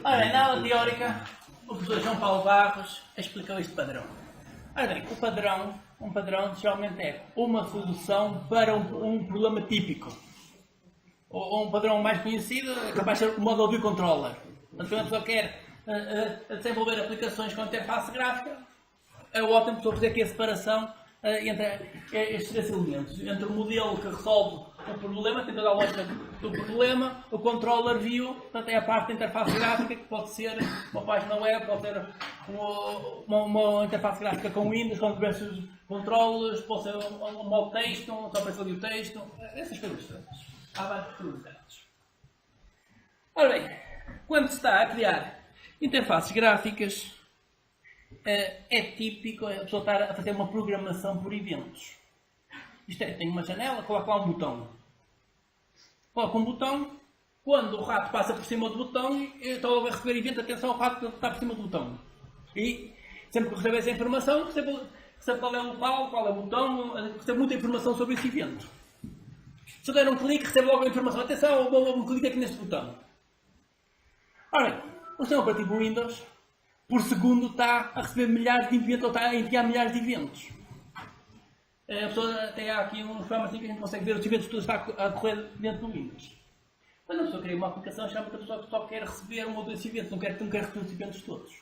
Ora bem, na aula teórica, o professor João Paulo Barros explicou este padrão. Ora bem, um padrão geralmente é uma solução para um problema típico. Ou um padrão mais conhecido é capaz de ser o Model View Controller. Quando a pessoa quer desenvolver aplicações com interface gráfica, é ótimo a pessoa fazer aqui a separação entre estes três elementos. Entre o modelo que resolve o problema, tem toda a lógica do problema, o controller view, portanto é a parte da interface gráfica, que pode ser uma página web, pode ser uma interface gráfica com Windows, com diversos controles, pode ser um modo texto, só para fazer o texto, essas coisas todas. Há várias possibilidades. Ora bem, quando se está a criar interfaces gráficas, é típico a pessoa estar a fazer uma programação por eventos. Isto é, tem uma janela, coloca lá um botão. Coloca um botão, quando o rato passa por cima do botão, eu estou a receber evento, atenção, o rato está por cima do botão. E sempre que recebo essa informação, recebo qual é o local, qual é o botão, recebo muita informação sobre esse evento. Se eu der um clique, recebo logo a informação, atenção, um clique aqui neste botão. Ora bem, o sistema operativo Windows, por segundo, está a receber milhares de eventos, ou está a enviar milhares de eventos. A pessoa até há aqui um programa assim que a gente consegue ver os eventos que tudo está a correr dentro do Windows. Quando a pessoa cria uma aplicação, chama que a pessoa só quer receber um ou dois eventos, não quer receber os eventos todos.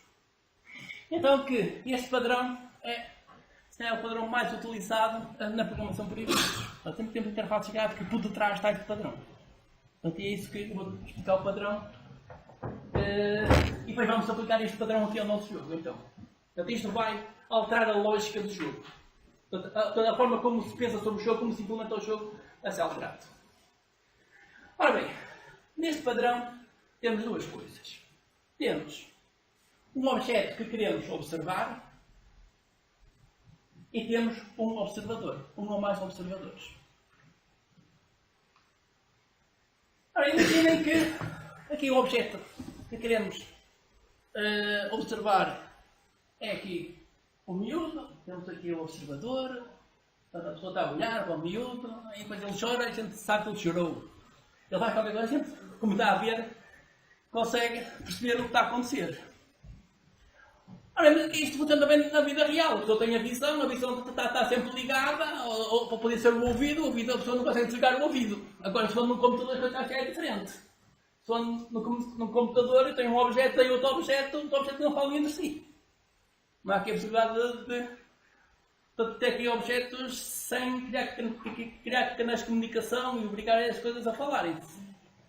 Então que este padrão é o padrão mais utilizado na programação por eventos. Nós sempre temos interfaces gráficas que por detrás está este padrão. Portanto, é isso que eu vou explicar o padrão. E depois vamos aplicar este padrão aqui ao nosso jogo. Então, isto vai alterar a lógica do jogo. Toda a forma como se pensa sobre o jogo, como se implementa o jogo, a ser alterado. Ora bem, neste padrão temos duas coisas. Temos um objeto que queremos observar e temos um observador, um ou mais observadores. Ora, imaginem que aqui o objeto que queremos observar é aqui o miúdo, temos aqui o observador, a pessoa está a olhar para o miúdo, e depois ele chora e a gente sabe que ele chorou. Ele faz qualquer coisa, a gente, como está a ver, consegue perceber o que está a acontecer. Ora, isto funciona também na vida real. A pessoa tem a visão está sempre ligada, ou pode ser o ouvido, a pessoa não consegue desligar o ouvido. Agora, se for num computador, a coisa é diferente. Se for num computador, eu tenho um objeto, tenho outro objeto não falam entre si. Não há aqui a possibilidade de ter aqui objetos sem criar canais de comunicação e obrigar as coisas a falarem.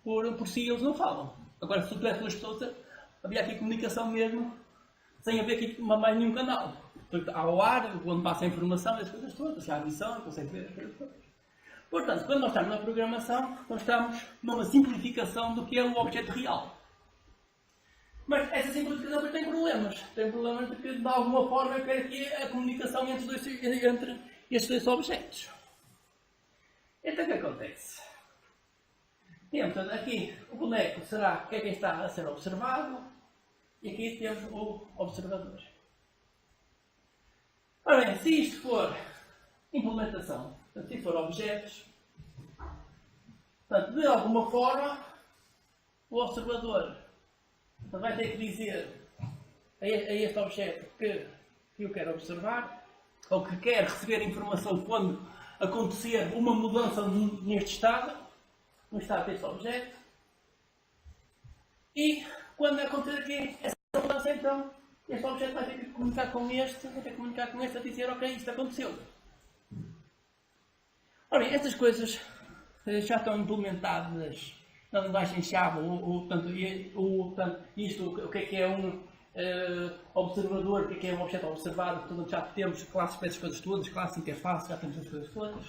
Por si eles não falam. Agora, se tivesse duas pessoas, havia aqui comunicação mesmo, sem haver aqui mais nenhum canal. Há o ar, onde passa a informação, as coisas todas, há a visão, consegue ver as coisas todas. Portanto, quando nós estamos na programação, nós estamos numa simplificação do que é o objeto real. Mas essa simplificação tem problemas. Tem problemas de que, de alguma forma, eu quero aqui a comunicação entre estes dois objetos. Então, o que acontece? Temos aqui o boneco será quem está a ser observado e aqui temos o observador. Ora bem, se isto for implementação, se for objetos, portanto, de alguma forma, o observador vai ter que dizer a este objeto que eu quero observar, ou que quer receber informação quando acontecer uma mudança neste estado, no estado deste objeto, e quando acontecer aqui essa mudança, então, este objeto vai ter que comunicar com este, a dizer, ok, isto aconteceu. Ora bem, estas coisas já estão implementadas na linguagem Java, isto, o que é um observador, o que é um objeto observado, portanto já temos classes para essas coisas todas, classes, interface, já temos as coisas todas.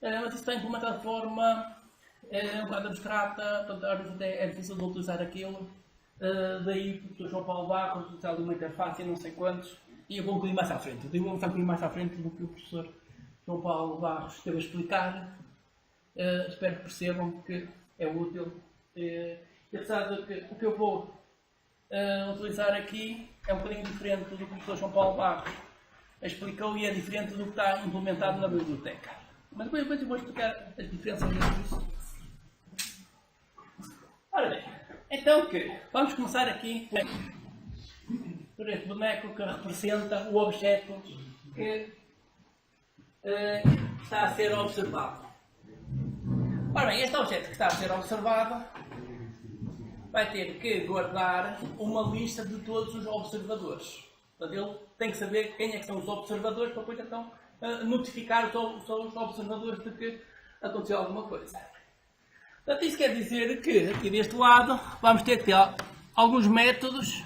Mas isso está implementado de forma um bocado abstrata, portanto às vezes até é difícil de utilizar aquilo. Daí o Dr. João Paulo Barros utilizar uma interface e não sei quantos, e eu vou um bocadinho mais à frente. Eu vou um bocadinho mais à frente do que o professor João Paulo Barros esteve a explicar. Espero que percebam que é útil. Apesar de que o que eu vou utilizar aqui é um bocadinho diferente do que o professor João Paulo Barros explicou e é diferente do que está implementado na biblioteca. Mas depois eu vou explicar as diferenças entre isso. Ora bem, Então o quê? Vamos começar aqui por este boneco que representa o objeto que está a ser observado. Ora bem, este objeto que está a ser observado vai ter que guardar uma lista de todos os observadores. Portanto, ele tem que saber quem é que são os observadores para depois então notificar os observadores de que aconteceu alguma coisa. Portanto, isso quer dizer que aqui deste lado vamos ter que ter alguns métodos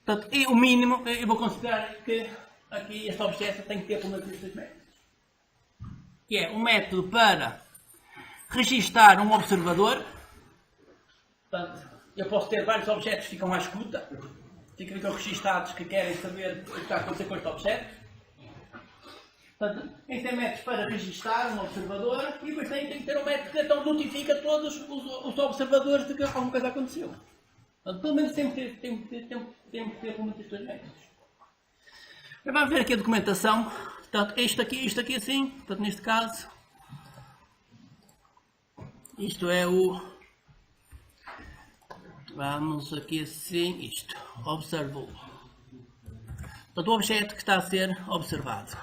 portanto, e o mínimo, eu vou considerar que aqui este objeto tem que ter pelo menos estes métodos. Que é um método para registar um observador. Portanto, eu posso ter vários objetos que ficam à escuta, ficam registados que querem saber o que está a acontecer com este objeto. Portanto, tem métodos para registar um observador e depois tem que ter um método que então notifica todos os observadores de que alguma coisa aconteceu. Portanto, pelo menos tem que ter pelo menos estes dois métodos. Agora vamos ver aqui a documentação. Portanto, isto aqui assim, portanto, neste caso, isto é o, vamos aqui assim, isto, observou. Portanto, o objeto que está a ser observado.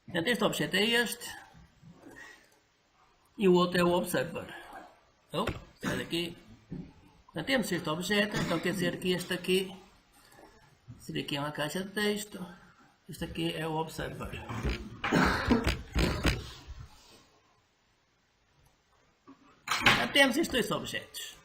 Portanto, este objeto é este, e o outro é o observer. Então, sai daqui. Portanto, temos este objeto, então quer dizer que este aqui, seria aqui uma caixa de texto, este aqui é o observer. Então, temos estes dois objetos.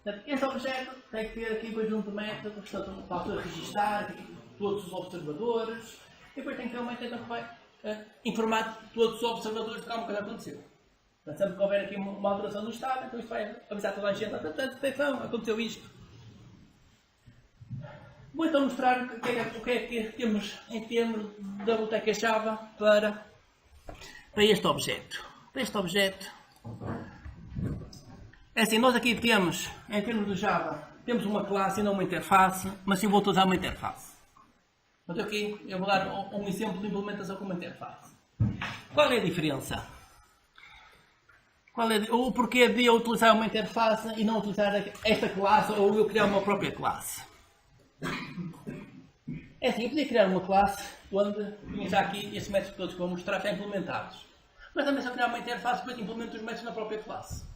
Portanto, este objeto tem que ter aqui depois um método, portanto, para registrar todos os observadores, e depois tem que ter um método que vai informar todos os observadores de que alguma coisa aconteceu. Portanto, sempre que houver aqui uma alteração no estado, então isto vai avisar toda a gente, atenção, aconteceu isto. Vou então mostrar o que é que temos em termos da biblioteca Java para este objeto. Para este objeto, é assim, nós aqui temos, em termos do Java, temos uma classe e não uma interface, mas eu vou usar uma interface. Então aqui eu vou dar um exemplo de implementação com uma interface. Qual é a diferença? O porquê de eu utilizar uma interface e não utilizar esta classe ou eu criar uma própria classe? É assim, eu podia criar uma classe onde tinha já aqui estes métodos todos que vou mostrar já implementados. Mas também se eu criar uma interface, depois implemento os métodos na própria classe.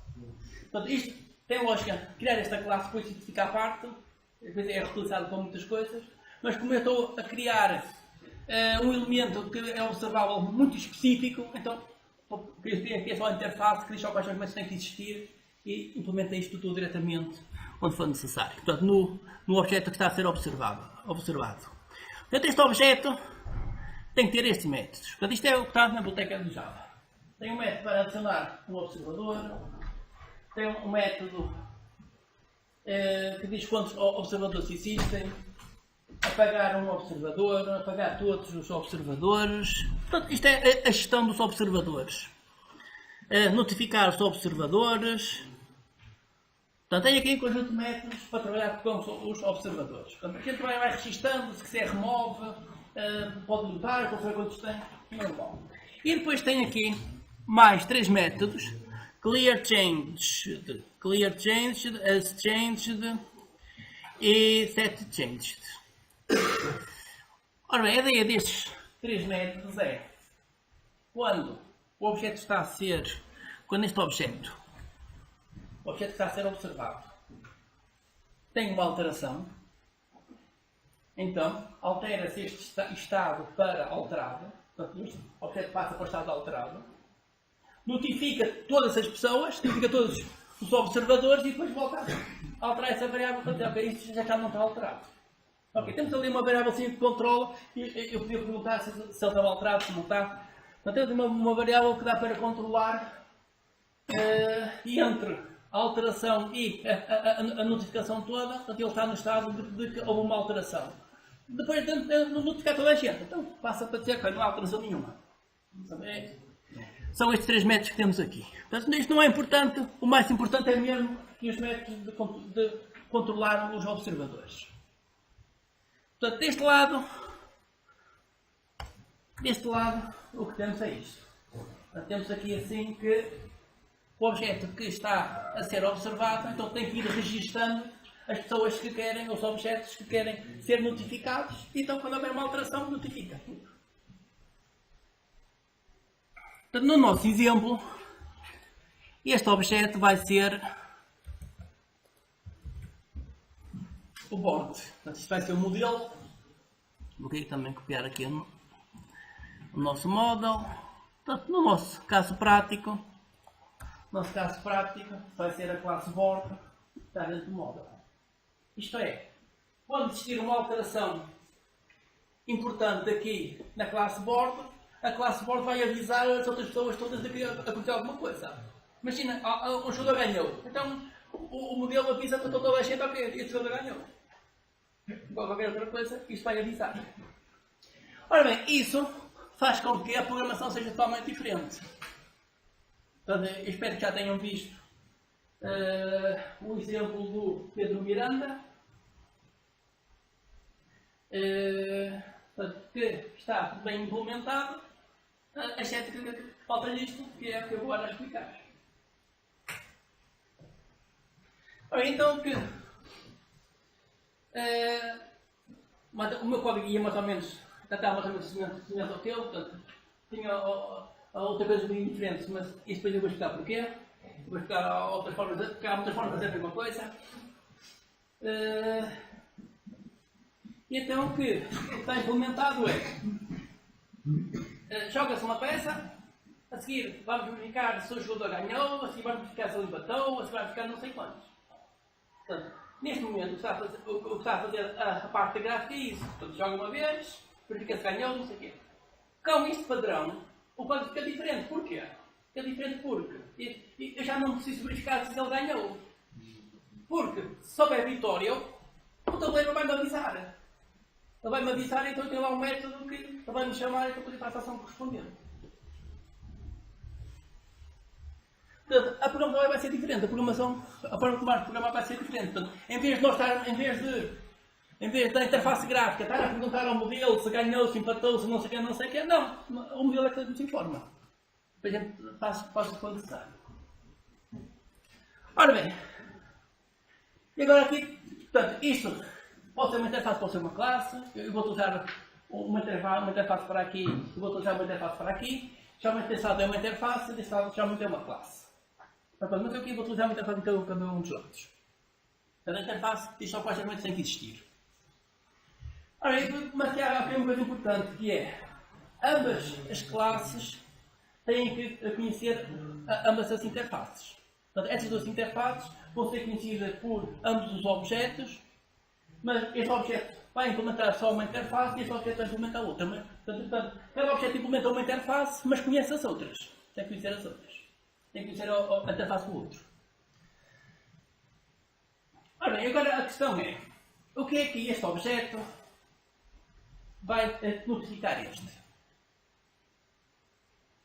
Portanto, isto tem lógica, criar esta classe, depois de ficar à parte, depois é reutilizado para muitas coisas, mas como eu estou a criar um elemento que é observável muito específico, então criei aqui só a interface, criei só quais são os métodos que têm que existir e implementei isto tudo diretamente onde for necessário. Portanto, no objeto que está a ser observado. Portanto, este objeto tem que ter estes métodos. Portanto, isto é o que está na biblioteca do Java. Tem um método para adicionar um observador, tem um método que diz quantos observadores existem, apagar um observador, apagar todos os observadores. Portanto, isto é a gestão dos observadores. Notificar os observadores. Portanto, tem aqui um conjunto de métodos para trabalhar com os observadores. Portanto, a gente vai registando, se quiser remove, pode mudar, conforme quantos tem, normal. E depois tem aqui mais três métodos. Clear changed, as changed e set changed. Ora bem, a ideia destes três métodos é quando o objeto está a ser, quando este objeto, o objeto está a ser observado, tem uma alteração, então altera-se este estado para alterado, portanto este objeto passa para o estado alterado, notifica todas as pessoas, notifica todos os observadores e depois volta a alterar essa variável para dizer, ok, isto já não está alterado. Ok, temos ali uma variável assim que controla e eu podia perguntar se ele estava alterado, se não está. Então temos uma variável que dá para controlar e entre a alteração e a notificação toda, portanto ele está no estado de que houve uma alteração. Depois de notificar toda a gente, então passa para dizer que não há alteração nenhuma. São estes três métodos que temos aqui. Portanto, isto não é importante, o mais importante é mesmo os métodos de controlar os observadores. Portanto, deste lado Deste lado, o que temos é isto. Portanto, temos aqui assim que o objeto que está a ser observado, então tem que ir registando as pessoas que querem, os objetos que querem ser notificados, e então quando houver uma alteração, notifica. Portanto, no nosso exemplo, este objeto vai ser o board. Portanto, isto vai ser o modelo. Vou também copiar aqui o nosso model. Portanto, no nosso caso prático, vai ser a classe board que está dentro do model. Isto é, quando existir uma alteração importante aqui na classe board, a classe board vai avisar as outras pessoas todas de que aconteceu alguma coisa. Imagina, um jogador ganhou. Então o modelo avisa para toda a gente, ok, este jogador ganhou. Qualquer outra coisa, isto vai avisar. Ora bem, isso faz com que a programação seja totalmente diferente. Portanto, eu espero que já tenham visto o exemplo do Pedro Miranda, que está bem implementado, exceto que falta isto, que é o que eu vou agora explicar. Ora, então que o meu código ia mais ou menos, estava mais ou menos semelhante ao teu, portanto, tinha a outra coisa bem diferente, mas isso depois eu vou explicar porquê. Vou explicar outras formas, porque há muitas formas de fazer a mesma coisa. E então o que está implementado é, joga-se uma peça, a seguir vamos verificar se o jogador ganhou, a seguir vamos verificar se ele empatou, a seguir vamos verificar não sei quantos. Portanto, neste momento o que está a fazer a parte gráfica é isso. Portanto, joga uma vez, verifica se ganhou, não sei o quê. Com este padrão, o código fica diferente. Porquê? Fica diferente porque eu já não preciso verificar se ele ganhou. Porque se houver vitória, o tabuleiro vai-me avisar. Ele vai-me avisar, então tem lá um método que ele vai-me chamar e eu poder fazer a ação correspondente. Portanto, a programação vai ser diferente. A forma como vai programar vai ser diferente. Portanto, em vez da interface gráfica estar a perguntar ao modelo se ganhou, se empatou, se não sei o que, não. O modelo é que nos informa. Depois a gente faz o que for necessário. Ora bem, e agora aqui, portanto, isto pode ser uma interface, pode ser uma classe. Eu vou usar uma interface para aqui, eu vou usar uma interface para aqui. Geralmente deste lado é uma interface, deste lado geralmente é uma classe. Portanto, mas eu aqui vou utilizar uma interface em cada um dos lados. Portanto, a interface isto só praticamente tem que existir. Ora, mas há aqui uma coisa importante que é, ambas as classes têm que conhecer ambas as interfaces. Portanto, estas duas interfaces vão ser conhecidas por ambos os objetos, mas este objeto vai implementar só uma interface e este objeto vai implementar outra. Portanto, cada objeto implementa uma interface, mas conhece as outras. Tem que conhecer as outras. Tem que conhecer a interface do outro. Ora bem, agora a questão é, o que é que este objeto vai notificar este?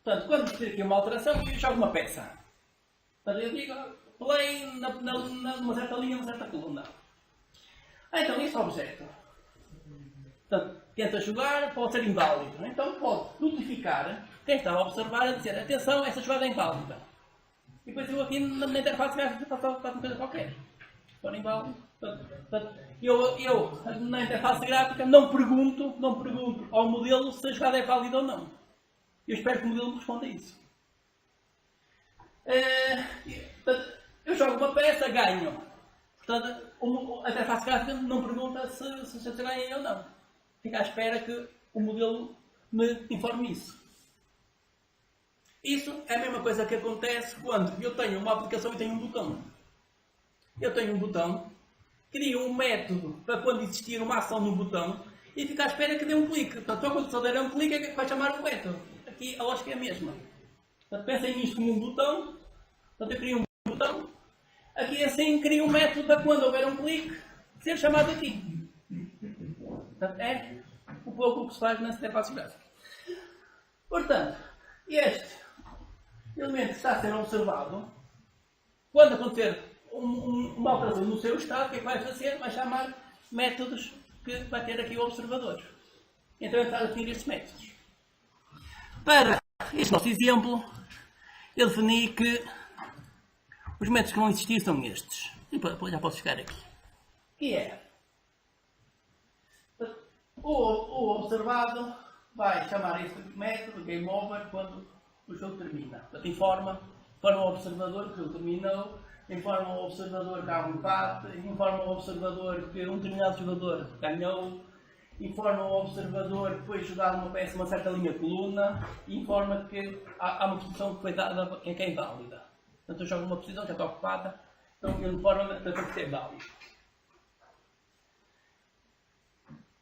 Portanto, quando existir aqui uma alteração, eu jogo uma peça. Portanto, eu digo play numa certa linha, numa certa coluna. Então, este objeto, portanto, tenta jogar, pode ser inválido. Então, pode notificar quem está a observar a dizer, atenção, esta jogada é inválida. E depois eu aqui na interface faço uma coisa qualquer. Se for inválido. Portanto, eu na interface gráfica não pergunto ao modelo se a jogada é válida ou não. Eu espero que o modelo me responda isso. Portanto, eu jogo uma peça, ganho. Portanto, a interface gráfica não pergunta se eu ganhei ou não. Fica à espera que o modelo me informe isso. Isso é a mesma coisa que acontece quando eu tenho uma aplicação e tenho um botão. Eu tenho um botão, crio um método para quando existir uma ação no botão e fico à espera que dê um clique. Portanto, só quando só der um clique é que vai chamar o método. Aqui a lógica é a mesma. Portanto, pensem nisto como um botão. Portanto, eu crio um botão. Aqui assim crio um método para quando houver um clique ser chamado aqui. Portanto, é um pouco o que se faz na interface gráfica. Portanto, este elemento que está a ser observado, quando acontecer uma alteração no seu estado, o que é que vai fazer? Vai chamar métodos que vai ter aqui o observador. Então ele está a definir estes métodos. Para este nosso exemplo, eu defini que os métodos que vão existir são estes. E já posso chegar aqui. Que é o observado vai chamar este método game over quando o jogo termina. Portanto, informa o observador que o jogo terminou, informa o observador que há um empate, informa o observador que um determinado jogador ganhou, informa o observador que foi jogada uma peça uma certa linha coluna, e informa que há uma posição que foi dada que é inválida. Portanto, eu jogo numa posição que está ocupada, então ele informa que é válido.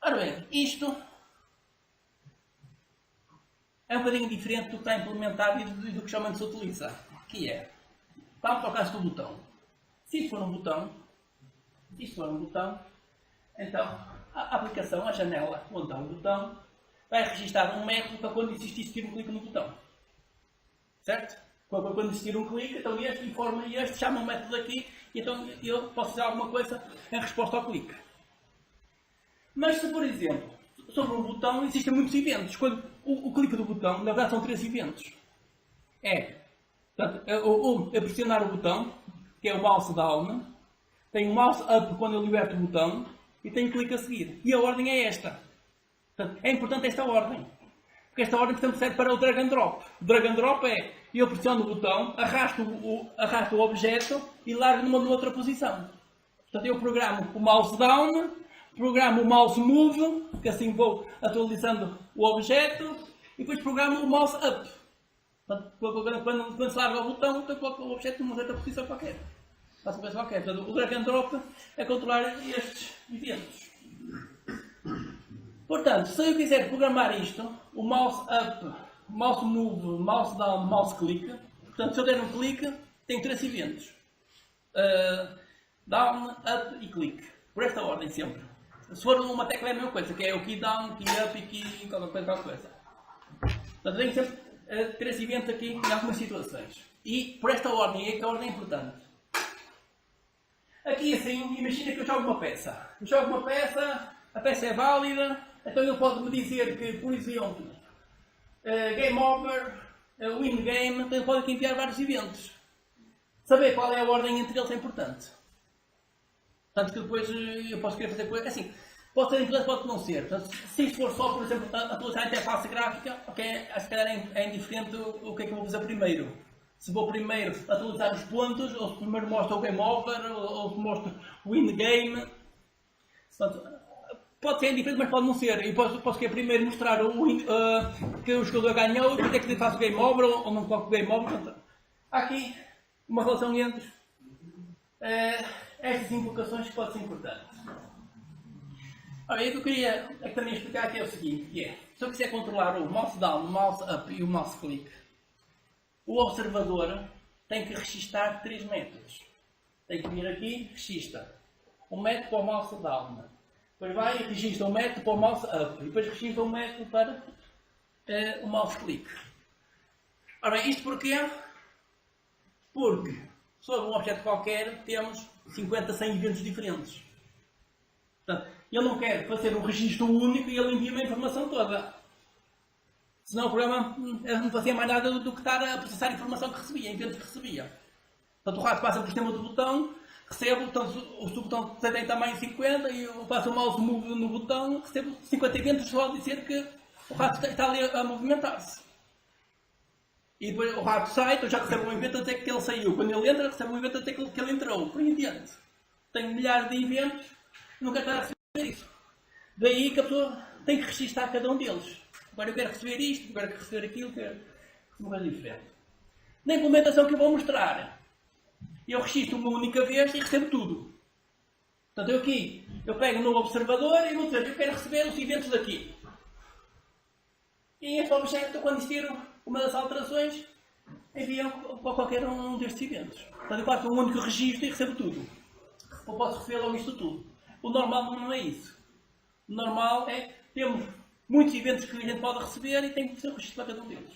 Ora bem, isto é um bocadinho diferente do que está implementado e do que geralmente se utiliza, que é, vamos para o caso do botão. Se isto for um botão, então a aplicação, a janela onde está o botão, vai registrar um método para quando existir um clique no botão. Certo? Quando existir um clique, então este informa este, chama um método aqui, e então eu posso fazer alguma coisa em resposta ao clique. Mas se, por exemplo, sobre um botão existem muitos eventos. Quando o clique do botão, na verdade são 3 eventos. Portanto, eu pressionar o botão, que é o mouse down, tenho o mouse up quando eu liberto o botão, e tenho clique a seguir. E a ordem é esta. Portanto, é importante esta ordem. Porque esta ordem, portanto, serve para o drag and drop. O drag and drop é, eu pressiono o botão, arrasto o objeto e largo numa outra posição. Portanto, eu programo o mouse down, programo o mouse move, que assim vou atualizando o objeto, e depois programo o mouse up. Portanto, quando se larga o botão, eu coloco o objeto numa certa posição qualquer. Faço uma coisa qualquer. Portanto, o drag and drop é controlar estes eventos. Portanto, se eu quiser programar isto, o mouse up, mouse move, mouse down, mouse click, portanto, se eu der um clique, tenho 3 eventos. Down, up e click. Por esta ordem sempre. Se for uma tecla é a mesma coisa, que é o key down, key up e key qualquer coisa. Portanto, tenho sempre 3 eventos aqui em algumas situações. E por esta ordem, é que a ordem é importante. Aqui assim, imagina que eu jogo uma peça. Eu jogo uma peça, a peça é válida, então ele pode-me dizer que, por exemplo, game over, win game, então ele pode aqui enviar vários eventos. Saber qual é a ordem entre eles é importante. Tanto que depois eu posso querer fazer coisas. Assim, pode ser importante, pode não ser. Portanto, se isto for só, por exemplo, atualizar a interface gráfica, ok, acho que é indiferente o que é que eu vou fazer primeiro. Se vou primeiro atualizar os pontos, ou se primeiro mostro o game over, ou se mostro o win game. Portanto, pode ser indiferente, mas pode não ser. Eu posso querer primeiro mostrar que o jogador ganhou, e depois é que faço o game over, ou não coloco o game over. Portanto, há aqui uma relação entre estas invocações que pode ser importante. Ora, o que eu queria também explicar aqui é o seguinte, que é, se eu quiser controlar o mouse down, o mouse up e o mouse click, o observador tem que registar 3 métodos. Tem que vir aqui, registra um método para o mouse down, depois vai e registra um método para o mouse up, e depois registra um método para o mouse click. Ora, isto porquê? Porque sobre um objeto qualquer temos 50, 100 eventos diferentes. Portanto, eu não quero fazer um registro único e ele envia-me a informação toda. Senão o programa não fazia mais nada do que estar a processar a informação que recebia, eventos que recebia. Portanto, o rato passa por cima do botão, recebo, portanto, se o botão tem tamanho 50 e eu passo o mouse move no botão, recebo 50 eventos só a dizer que o rato está ali a movimentar-se. E depois o rato sai, então já recebe um evento até que ele saiu. Quando ele entra, recebe um evento até que ele entrou. Por aí adiante. Tenho milhares de eventos, nunca está a receber isso. Daí que a pessoa tem que registrar cada um deles. Agora eu quero receber isto, agora quero receber aquilo, quero uma coisa diferente. Na implementação que eu vou mostrar, eu registro uma única vez e recebo tudo. Portanto, eu pego no observador e vou dizer, eu quero receber os eventos daqui. E este objeto, quando existir uma das alterações, envia para qualquer um destes eventos. Portanto, eu faço um único registro e recebo tudo. Ou posso receber logo isto tudo. O normal não é isso. O normal é, temos muitos eventos que a gente pode receber e tem que ser o registro para cada um deles.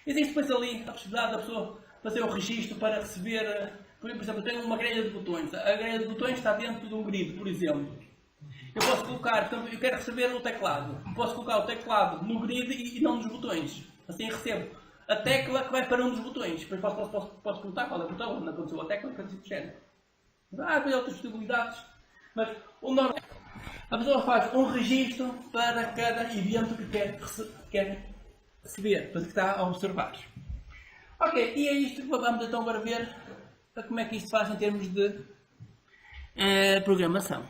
Existe depois ali a possibilidade da pessoa fazer o registro para receber, por exemplo, eu tenho uma grelha de botões. A grelha de botões está dentro de um grid, por exemplo. Eu posso colocar, eu quero receber o teclado. Posso colocar o teclado no grid e não nos botões. Assim recebo a tecla que vai para um dos botões. Depois posso perguntar qual é o botão onde aconteceu a tecla, coisa do género. Tem outras possibilidades, mas o normal. A pessoa faz um registro para cada evento que quer receber, para que está a observar. Ok, e é isto que vamos então agora ver como é que isto se faz em termos de programação.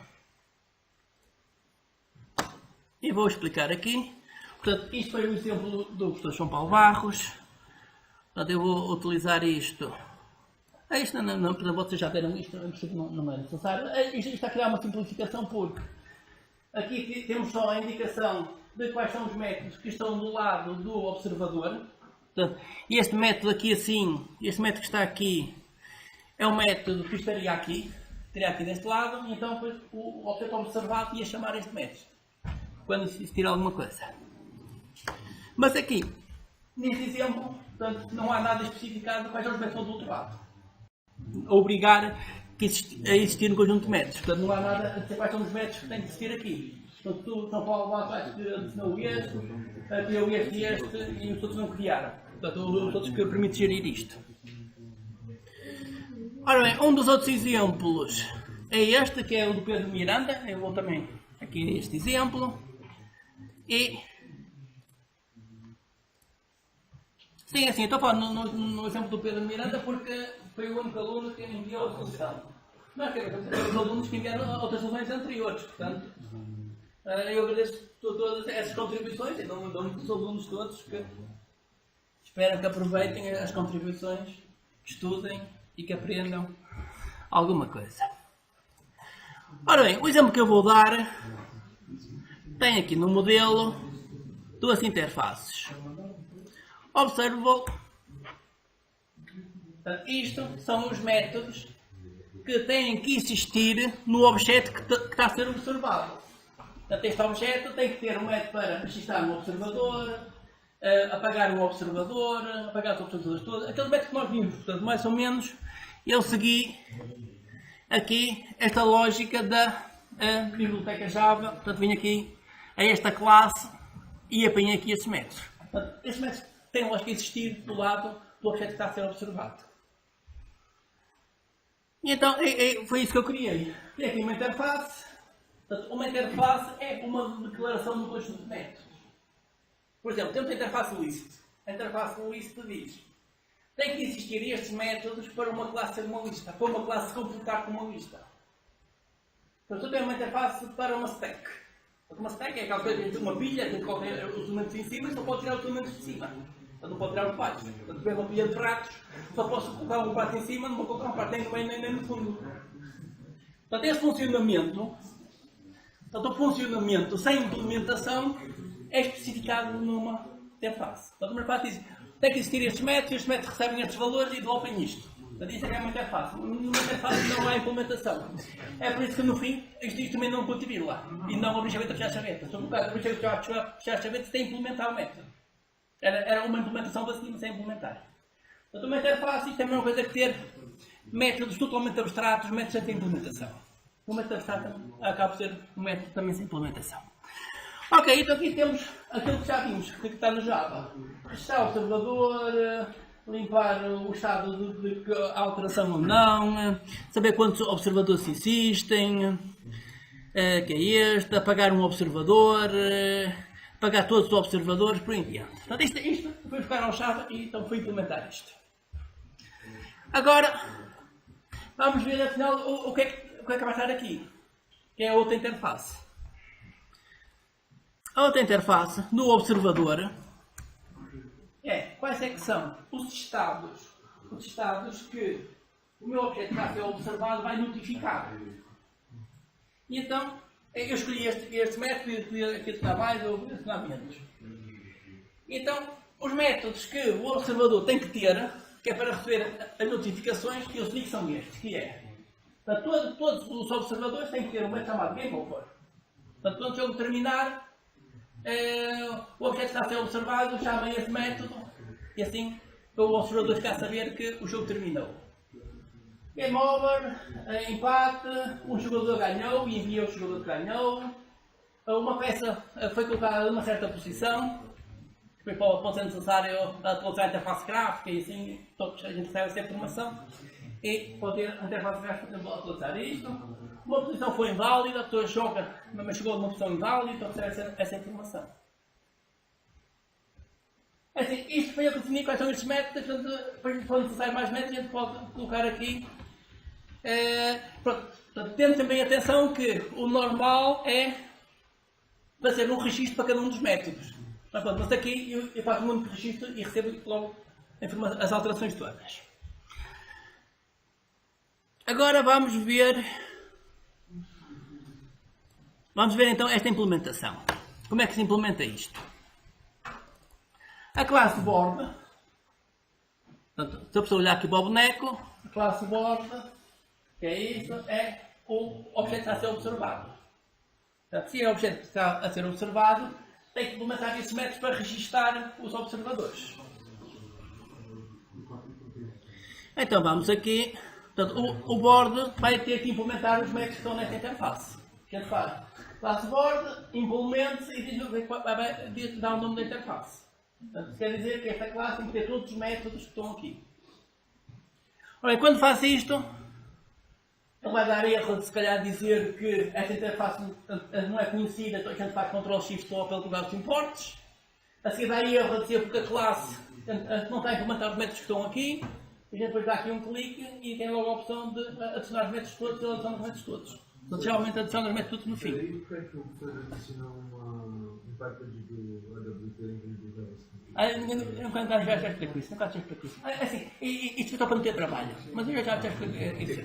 E vou explicar aqui. Portanto, isto foi um exemplo do professor João Paulo Barros. Portanto, eu vou utilizar isto. Isto não, vocês já deram isto, não é necessário. Isto está a criar uma simplificação porque aqui temos só a indicação de quais são os métodos que estão do lado do observador. Portanto, este método aqui assim, este método que está aqui, é o método que estaria aqui deste lado, e então depois o objeto observado ia chamar este método, quando existir alguma coisa. Mas aqui, neste exemplo, portanto, não há nada especificado de quais são os métodos do outro lado. Obrigar a existir um conjunto de métodos. Portanto, não há nada a dizer quais são os métodos que têm que existir aqui. Portanto, tu, São Paulo, acho que adicionou este, criou este e este, e os outros não criaram. Portanto, os outros que permitem gerir isto. Ora bem, um dos outros exemplos é este, que é o do Pedro Miranda. Eu vou também aqui neste exemplo. E sim, assim, estou falando no exemplo do Pedro Miranda porque foi o único aluno que enviou a solução. Nós temos os alunos que enviaram outras soluções anteriores, portanto, eu agradeço todas essas contribuições e dou muitos alunos todos que espero que aproveitem as contribuições, que estudem e que aprendam alguma coisa. Ora bem, o exemplo que eu vou dar tem aqui no modelo duas interfaces. Observo, isto são os métodos que têm que existir no objeto que está a ser observado. Portanto, este objeto tem que ter um método para registrar um observador, apagar um observador, apagar os observadores todos, aquele método que nós vimos. Portanto, mais ou menos, eu segui aqui esta lógica da biblioteca Java. Portanto, vim aqui a esta classe e apanhei aqui esses métodos. Portanto, estes métodos têm lógica a existir do lado do objeto que está a ser observado. E então, foi isso que eu criei. Criei aqui uma interface. Portanto, uma interface é uma declaração de um conjunto de métodos. Por exemplo, temos a interface list. A interface list diz: tem que existir estes métodos para uma classe ser uma lista, para uma classe se comportar como uma lista. Portanto, eu tenho uma interface para uma stack. Uma stack é aquela coisa de uma pilha, que coloca os elementos em cima e só pode tirar os elementos de cima. Portanto, não pode tirar os baixos. Portanto, pego uma pilha de pratos, só posso colocar um prato em cima, não vou colocar um prato nem no meio nem no fundo. Portanto, esse funcionamento, o funcionamento sem implementação é especificado numa interface. Portanto, uma interface diz: tem que existir estes métodos recebem estes valores e devolvem isto. Portanto, isso é que é uma interface. Numa interface não há implementação. É por isso que no fim, isto também não ponto e vírgula. E não obriga a fechar a chaveta. Sobre o caso, obriga a fechar a chaveta, tem que implementar o método. Era uma implementação vazia sem implementar. Portanto, uma interface, isto é a mesma coisa que ter métodos totalmente abstratos, métodos sem implementação. O método abstrato acaba por ser um método também sem implementação. Ok, então aqui temos aquilo que já vimos, que está no Java. Registrar o observador, limpar o estado de alteração ou não, saber quantos observadores existem, que é este, apagar um observador, apagar todos os observadores, por aí em diante. Portanto, isto foi buscar ao Java e então foi implementar isto. Agora, vamos ver afinal o que é que vai estar aqui, que é a outra interface. A outra interface, no observador, quais é que são os estados que o meu objeto que está a ser observado vai notificar. E então, eu escolhi este método e escolhi aquele que dá mais ou aquele que dá menos. Então, os métodos que o observador tem que ter, que é para receber as notificações, que eu sei que são estes, que é: portanto, todos os observadores têm que ter um método chamado GameOver. Portanto, quando eu terminar, o objeto está a ser observado, chama esse método, e assim o observador fica a saber que o jogo terminou. Game over, empate, um jogador ganhou e envia o jogador que ganhou, uma peça foi colocada numa certa posição, depois pode ser necessário atualizar a interface gráfica e assim, todos a gente recebe essa informação. E pode ter a interface gráfica, por exemplo, atualizar isto. Uma posição foi inválida, a pessoa joga, mas chegou a uma posição inválida, então recebe essa informação. Assim, isto foi eu que defini quais são estes métodos, portanto, depois se for necessário mais métodos, a gente pode colocar aqui. Portanto, tendo também atenção que o normal é fazer um registro para cada um dos métodos. Mas aqui eu faço um único registro e recebo logo as alterações todas. Agora vamos ver então esta implementação. Como é que se implementa isto? A classe board, portanto, se a pessoa olhar aqui para o boneco, a classe board, que é isso, é o objeto que está a ser observado. Portanto, se é o objeto que está a ser observado, tem que implementar esses métodos para registar os observadores. Então vamos aqui. Portanto, o board vai ter que implementar os métodos que estão nesta interface. O que a gente faz? Classe board, implementa e diz dá o nome da interface. Portanto, quer dizer que esta classe tem que ter todos os métodos que estão aqui. Ora, quando faço isto, ele vai dar erro de se calhar dizer que esta interface não é conhecida, então a gente faz Ctrl+Shift para pelo lugar dos importes. A seguir dá erro de dizer porque a classe não está a implementar os métodos que estão aqui. A gente depois dá aqui um clique e tem logo a opção de adicionar os métodos todos e adicionar os métodos todos. Portanto, geralmente adiciona os métodos todos no fim. E por que o professor adicionou um package do AWT em vez do JavaScript? Eu nunca já explico isso, nunca já explico isso. Assim, isto só para não ter trabalho, mas eu já explico isso.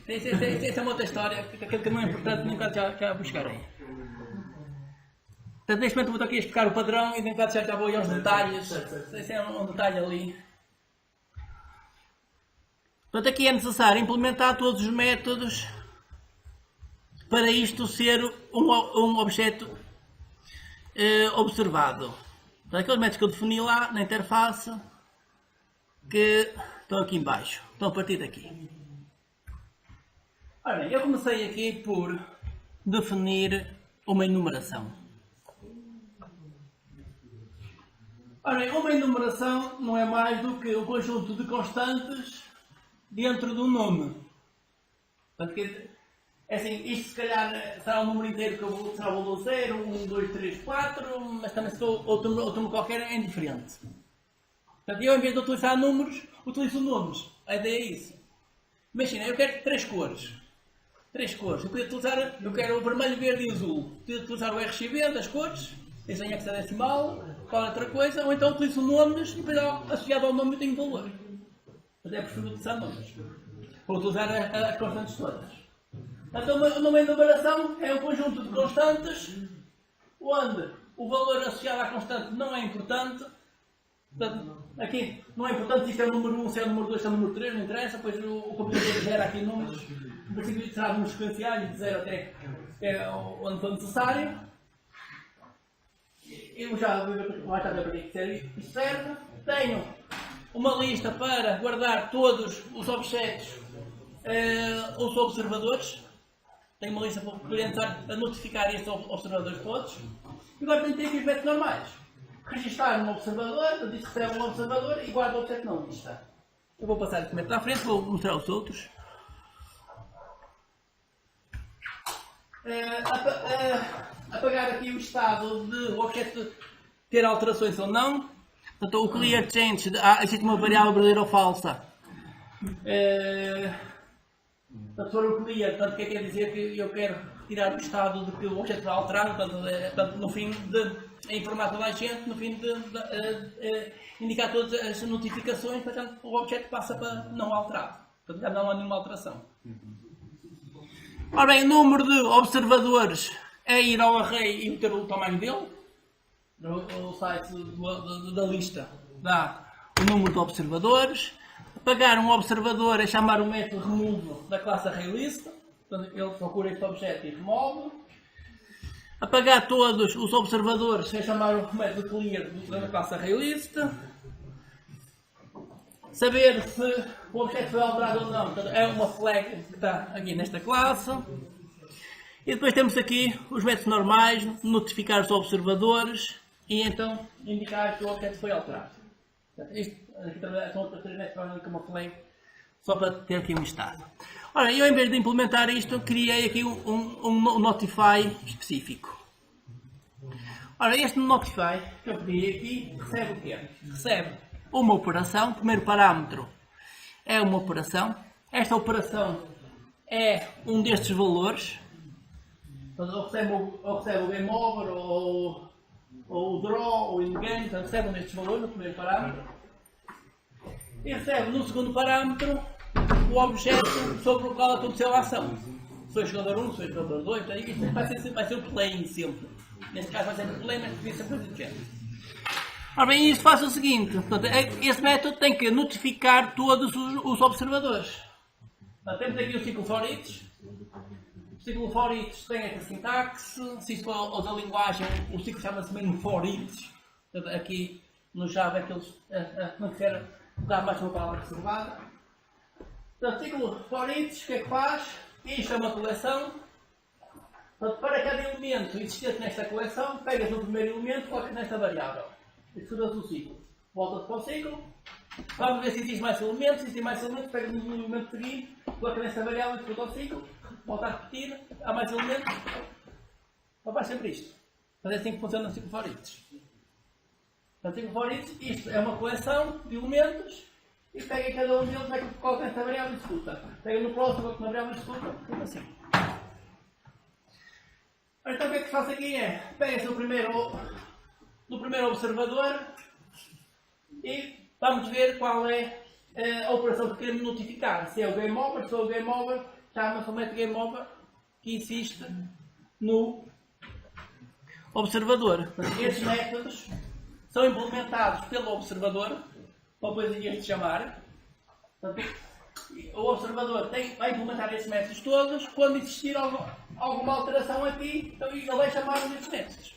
Essa é uma outra história, que não é importante, nunca já buscarei. Portanto, neste momento vou aqui a explicar o padrão e nunca já vou ir aos detalhes. Esse é um detalhe ali. Portanto, aqui é necessário implementar todos os métodos para isto ser um objeto observado. Portanto, aqueles métodos que eu defini lá na interface que estão aqui em baixo. Estão a partir daqui. Ora bem, eu comecei aqui por definir uma enumeração. Ora bem, uma enumeração não é mais do que um conjunto de constantes dentro de um nome. Portanto, assim, isto se calhar será um número inteiro que será o valor 0, 1, 2, 3, 4, mas também se for outro número qualquer é indiferente. Portanto, eu em vez de utilizar números, utilizo nomes. A ideia é isso. Imagina, eu quero 3 cores. 3 cores. Eu quero o vermelho, verde e azul. Podia utilizar o RGB das cores, desenho hexadecimal, qual outra coisa, ou então utilizo nomes e depois associado ao nome tem valor. Mas é preciso utilizar nomes. Vou utilizar as constantes todas. Então, uma enumeração é um conjunto de constantes onde o valor associado à constante não é importante. Portanto, aqui não é importante se é o número 1, se é o número 2, se é o número 3, não interessa, pois o computador gera aqui números. No princípio será números sequenciais de 0 até onde for necessário. Eu já vou mais tarde para que isso serve. Tenho uma lista para guardar todos os objetos os observadores. Tenho uma lista para poder entrar a notificar estes observadores todos. E agora tenho que ter aqui os métodos normais. Registar um observador, diz que recebe um observador e guarda o objeto na lista. Eu vou passar este método à frente, vou mostrar os outros. Apagar aqui o estado de o objeto ter alterações ou não. Portanto, o clear change, existe uma variável verdadeira ou falsa. Portanto, se for o clear, portanto, que quer dizer que eu quero retirar o estado de que o objeto está alterado, portanto, no fim de informar toda a gente, no fim de indicar todas as notificações, portanto, o objeto passa para não alterado. Portanto, já não há nenhuma alteração. Ora bem, o número de observadores é ir ao array e meter o tamanho dele. O site da lista dá o número de observadores. Apagar um observador é chamar o método remove da classe ArrayList. Portanto, ele procura este objeto e remove. Apagar todos os observadores é chamar o método clear da classe ArrayList. Saber se o objeto foi alterado ou não, portanto, é uma flag que está aqui nesta classe. E depois temos aqui os métodos normais, notificar os observadores e então indicar que o objeto foi alterado. Portanto, isto aqui são outras três métodos como eu falei, só para ter aqui um estado. Ora, eu em vez de implementar isto, criei aqui um Notify específico. Ora, este Notify que eu pedi aqui recebe o quê? Recebe uma operação, o primeiro parâmetro é uma operação. Esta operação é um destes valores. Ou recebe o game over, ou o draw, ou o in-game, recebe um destes valores no primeiro parâmetro. E recebe no segundo parâmetro o objeto sobre o qual aconteceu a ação. Se foi jogador 1, se foi jogador 2, isto vai ser o playing sempre. Neste caso vai ser o play, mas podia ser coisa do género. Ora bem, isto faz o seguinte, portanto, este método tem que notificar todos os observadores. Portanto, temos aqui o ciclo for each. O ciclo for each tem esta sintaxe. Se isto for da linguagem, o ciclo chama-se mesmo for each. Portanto, aqui no Java é que eles não querem dar mais uma palavra reservada. Portanto, ciclo for each, o que é que faz? Isto é uma coleção. Portanto, para cada elemento existente nesta coleção, pegas o primeiro elemento e colocas nesta variável. Estudas o ciclo. Voltas para o ciclo. Vamos ver se existe mais elementos. Se existe mais elementos, pegas no elemento seguinte, colocas nesta variável, estudas o ciclo. Volta a repetir. Há mais elementos. Faz sempre isto. Portanto, é assim que funciona o ciclo for each. Portanto, o ciclo for each, isto é uma coleção de elementos. E pega em cada um deles, coloca nesta variável e executa. Pega no próximo, coloca na variável e executa. Tudo assim. Então o que é que se faz aqui é, pega-se no primeiro observador e vamos ver qual é a operação que queremos notificar. Se é o game over, se é o game over, chama-se o método game over que existe no observador. Portanto, estes métodos são implementados pelo observador, para depois de chamar. Portanto, o observador vai implementar esses métodos todos. Quando existir alguma alteração aqui, então ele vai chamar um desses métodos.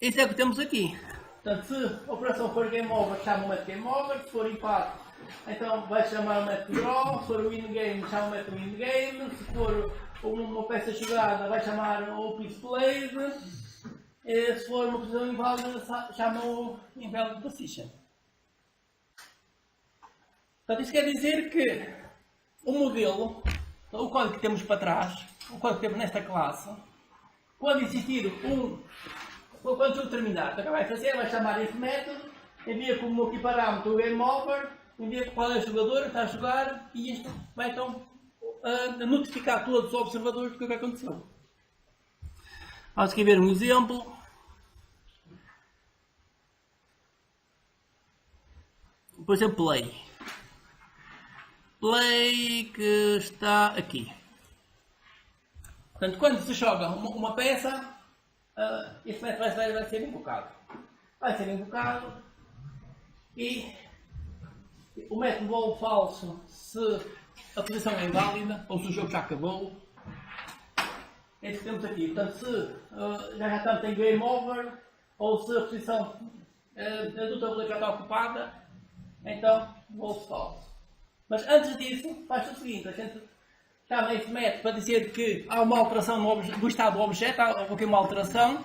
Isso é o que temos aqui. Portanto, se a operação for game over, chama o método game over. Se for empate, então vai chamar o método draw. Se for o win game, chama o método win game. Se for uma peça jogada, vai chamar o piece played. Se for uma posição inválida, chama o invalid position. Portanto, isso quer dizer que o modelo, o código que temos para trás, o código que temos nesta classe, quando existir quando tudo terminar, então o que vai fazer? Vai chamar este método, envia como multiparâmetro o game over, envia qual é o jogador que está a jogar e isto vai então notificar todos os observadores do que aconteceu. Vamos aqui ver um exemplo. Por exemplo, play que está aqui. Portanto, quando se joga uma peça, este método vai ser invocado. Vai ser invocado e o método ou falso se a posição é inválida ou se o jogo já acabou. É isso que temos aqui. Portanto, se já estamos em game over ou se a posição do tabuleiro já está ocupada, então vou falso. Mas antes disso, faz o seguinte: a gente chama este método para dizer que há uma alteração no estado do objeto, há aqui uma alteração,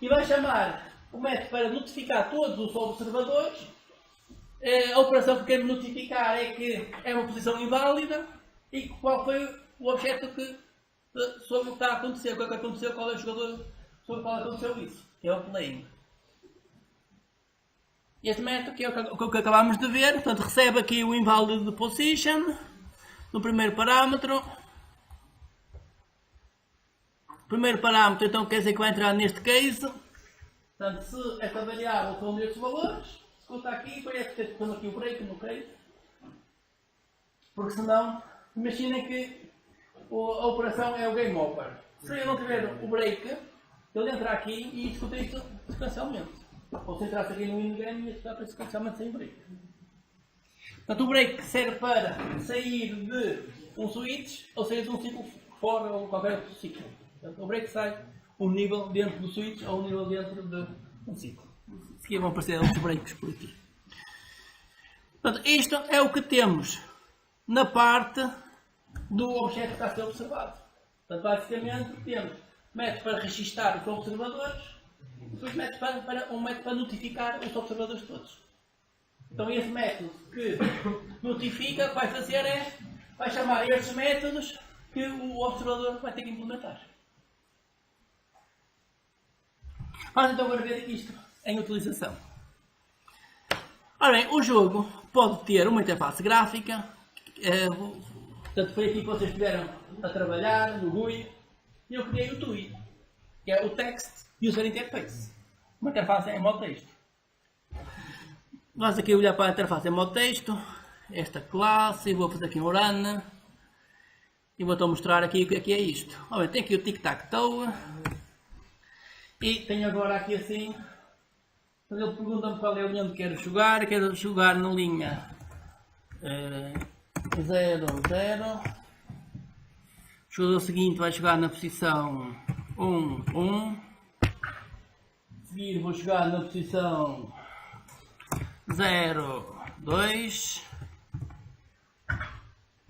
e vai chamar o método para notificar todos os observadores. A operação que queremos notificar é que é uma posição inválida e qual foi o objeto sobre o que está a acontecer, o que aconteceu, qual é o jogador sobre o qual aconteceu isso, que é o playing. Este método que é o que acabámos de ver, portanto recebe aqui o invalid position no primeiro parâmetro. O primeiro parâmetro então quer dizer que vai entrar neste case. Portanto, se esta variável for um destes valores, se conta aqui, parece que tem aqui o break no case. Porque senão, imaginem que a operação é o game over. Se eu não tiver o break, ele entra aqui e executa isto sequencialmente. Ou se entrasse aqui no in-game, ia ficar sequencialmente sem break. Portanto, o break serve para sair de um switch ou sair de um ciclo fora ou qualquer outro ciclo. Portanto, o break sai um nível dentro do switch ou um nível dentro de um ciclo. Aqui vão aparecer outros breaks por aqui. Portanto, isto é o que temos na parte do objeto que está a ser observado. Portanto, basicamente, temos método para registar os observadores e depois um método para notificar os observadores todos. Então, esse método que notifica, o que vai fazer vai chamar estes métodos que o observador vai ter que implementar. Vamos então agora ver isto em utilização. Ora bem, o jogo pode ter uma interface gráfica, portanto foi aqui que vocês estiveram a trabalhar no GUI, e eu criei o TUI, que é o Text User Interface, uma interface em modo texto. Vamos aqui olhar para a interface em modo texto, esta classe, vou fazer aqui um run, e vou então mostrar aqui o que é isto. Ora bem, tem aqui o tic-tac-toe, e tenho agora aqui assim. Ele pergunta-me qual é a linha onde quero jogar na linha 0, 0. O jogador seguinte vai jogar na posição 1, 1. A seguir vou jogar na posição 0, 2.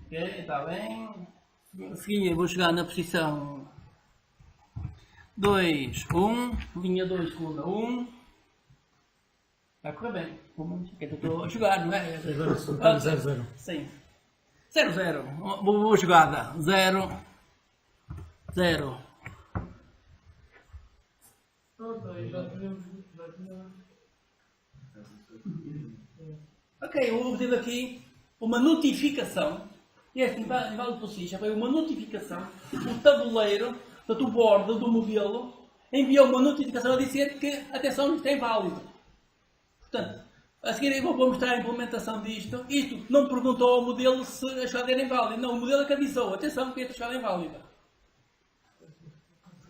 Ok, está bem. A seguir vou jogar na posição 2, 1. Linha 2, coluna 1. Vai correr bem, porque eu estou a jogar, não é? Agora está 0-0. Sim. 0-0. Boa jogada. 0. 0. Ok, eu vou fazer aqui uma notificação. Este inválido possível foi uma notificação. O tabuleiro, portanto o bordo do modelo, enviou uma notificação a dizer que, atenção, isto é inválido. Portanto, a seguir eu vou mostrar a implementação disto. Isto não perguntou ao modelo se a jogada era inválida. Não, o modelo é que avisou. Atenção que esta jogada é inválida.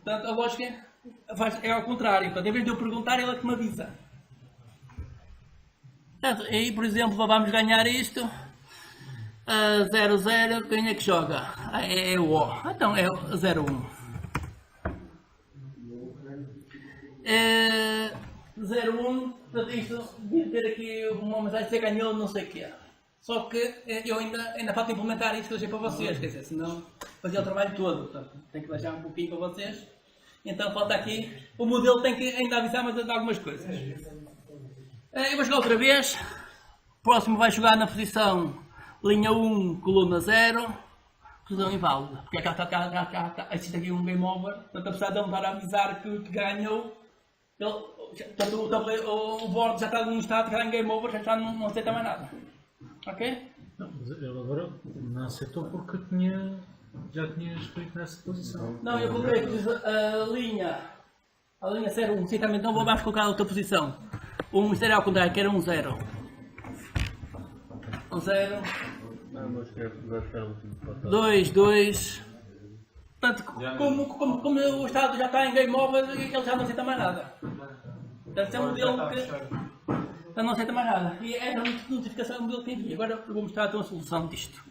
Portanto, a lógica é ao contrário. Portanto, em vez de eu perguntar, ele é que me avisa. Portanto, aí, por exemplo, vamos ganhar isto. 0-0. Quem é que joga? É o O. Então é 0-1. 0-1, portanto isto devia ter aqui uma mensagem que ganhou não sei o que. Só que eu ainda falta implementar isto que eu deixei para vocês, quer dizer, senão fazia o trabalho todo, portanto tenho que deixar um pouquinho para vocês. Então falta aqui, o modelo tem que ainda avisar mais de algumas coisas. Eu vou jogar outra vez, o próximo vai jogar na posição linha 1, coluna 0, posição inválida, porque existe aqui um game over, portanto apesar de ele estar a avisar que ganhou, o board já está num estado que está em game over, já não aceita mais nada. Ok? Não, mas ele agora não aceitou porque já tinha escrito nessa posição. Não, eu coloquei a linha 0-1, sim, também então vamos colocar a outra posição. 1 0 ao contrário, que era 1-0. 1-0. 2-2. Portanto, como o estado já está em game over, ele já não aceita mais nada. Deve ser um modelo que não aceita mais nada. E essa notificação é o modelo que envia. Agora eu vou mostrar então a solução disto.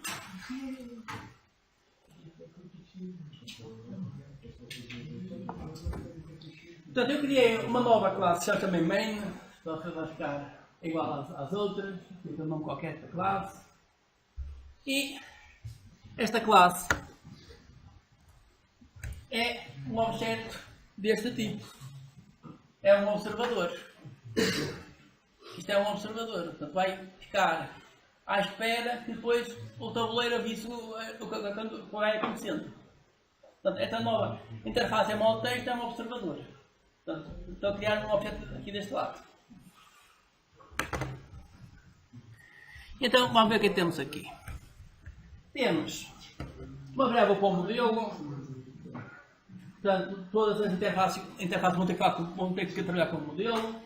Portanto, eu criei uma nova classe, já também main, então vai ficar igual às outras, tem um nome qualquer da classe. E esta classe é um objeto deste tipo. É um observador. Isto é um observador, portanto vai ficar à espera que depois o tabuleiro avise o que vai acontecendo. Portanto, esta nova interface é modo texto, é um observador. Portanto, estou a criar um objeto aqui deste lado. Então, vamos ver o que temos aqui. Temos uma variável para o modelo. Portanto, todas as interfaces vão ter que trabalhar com o modelo.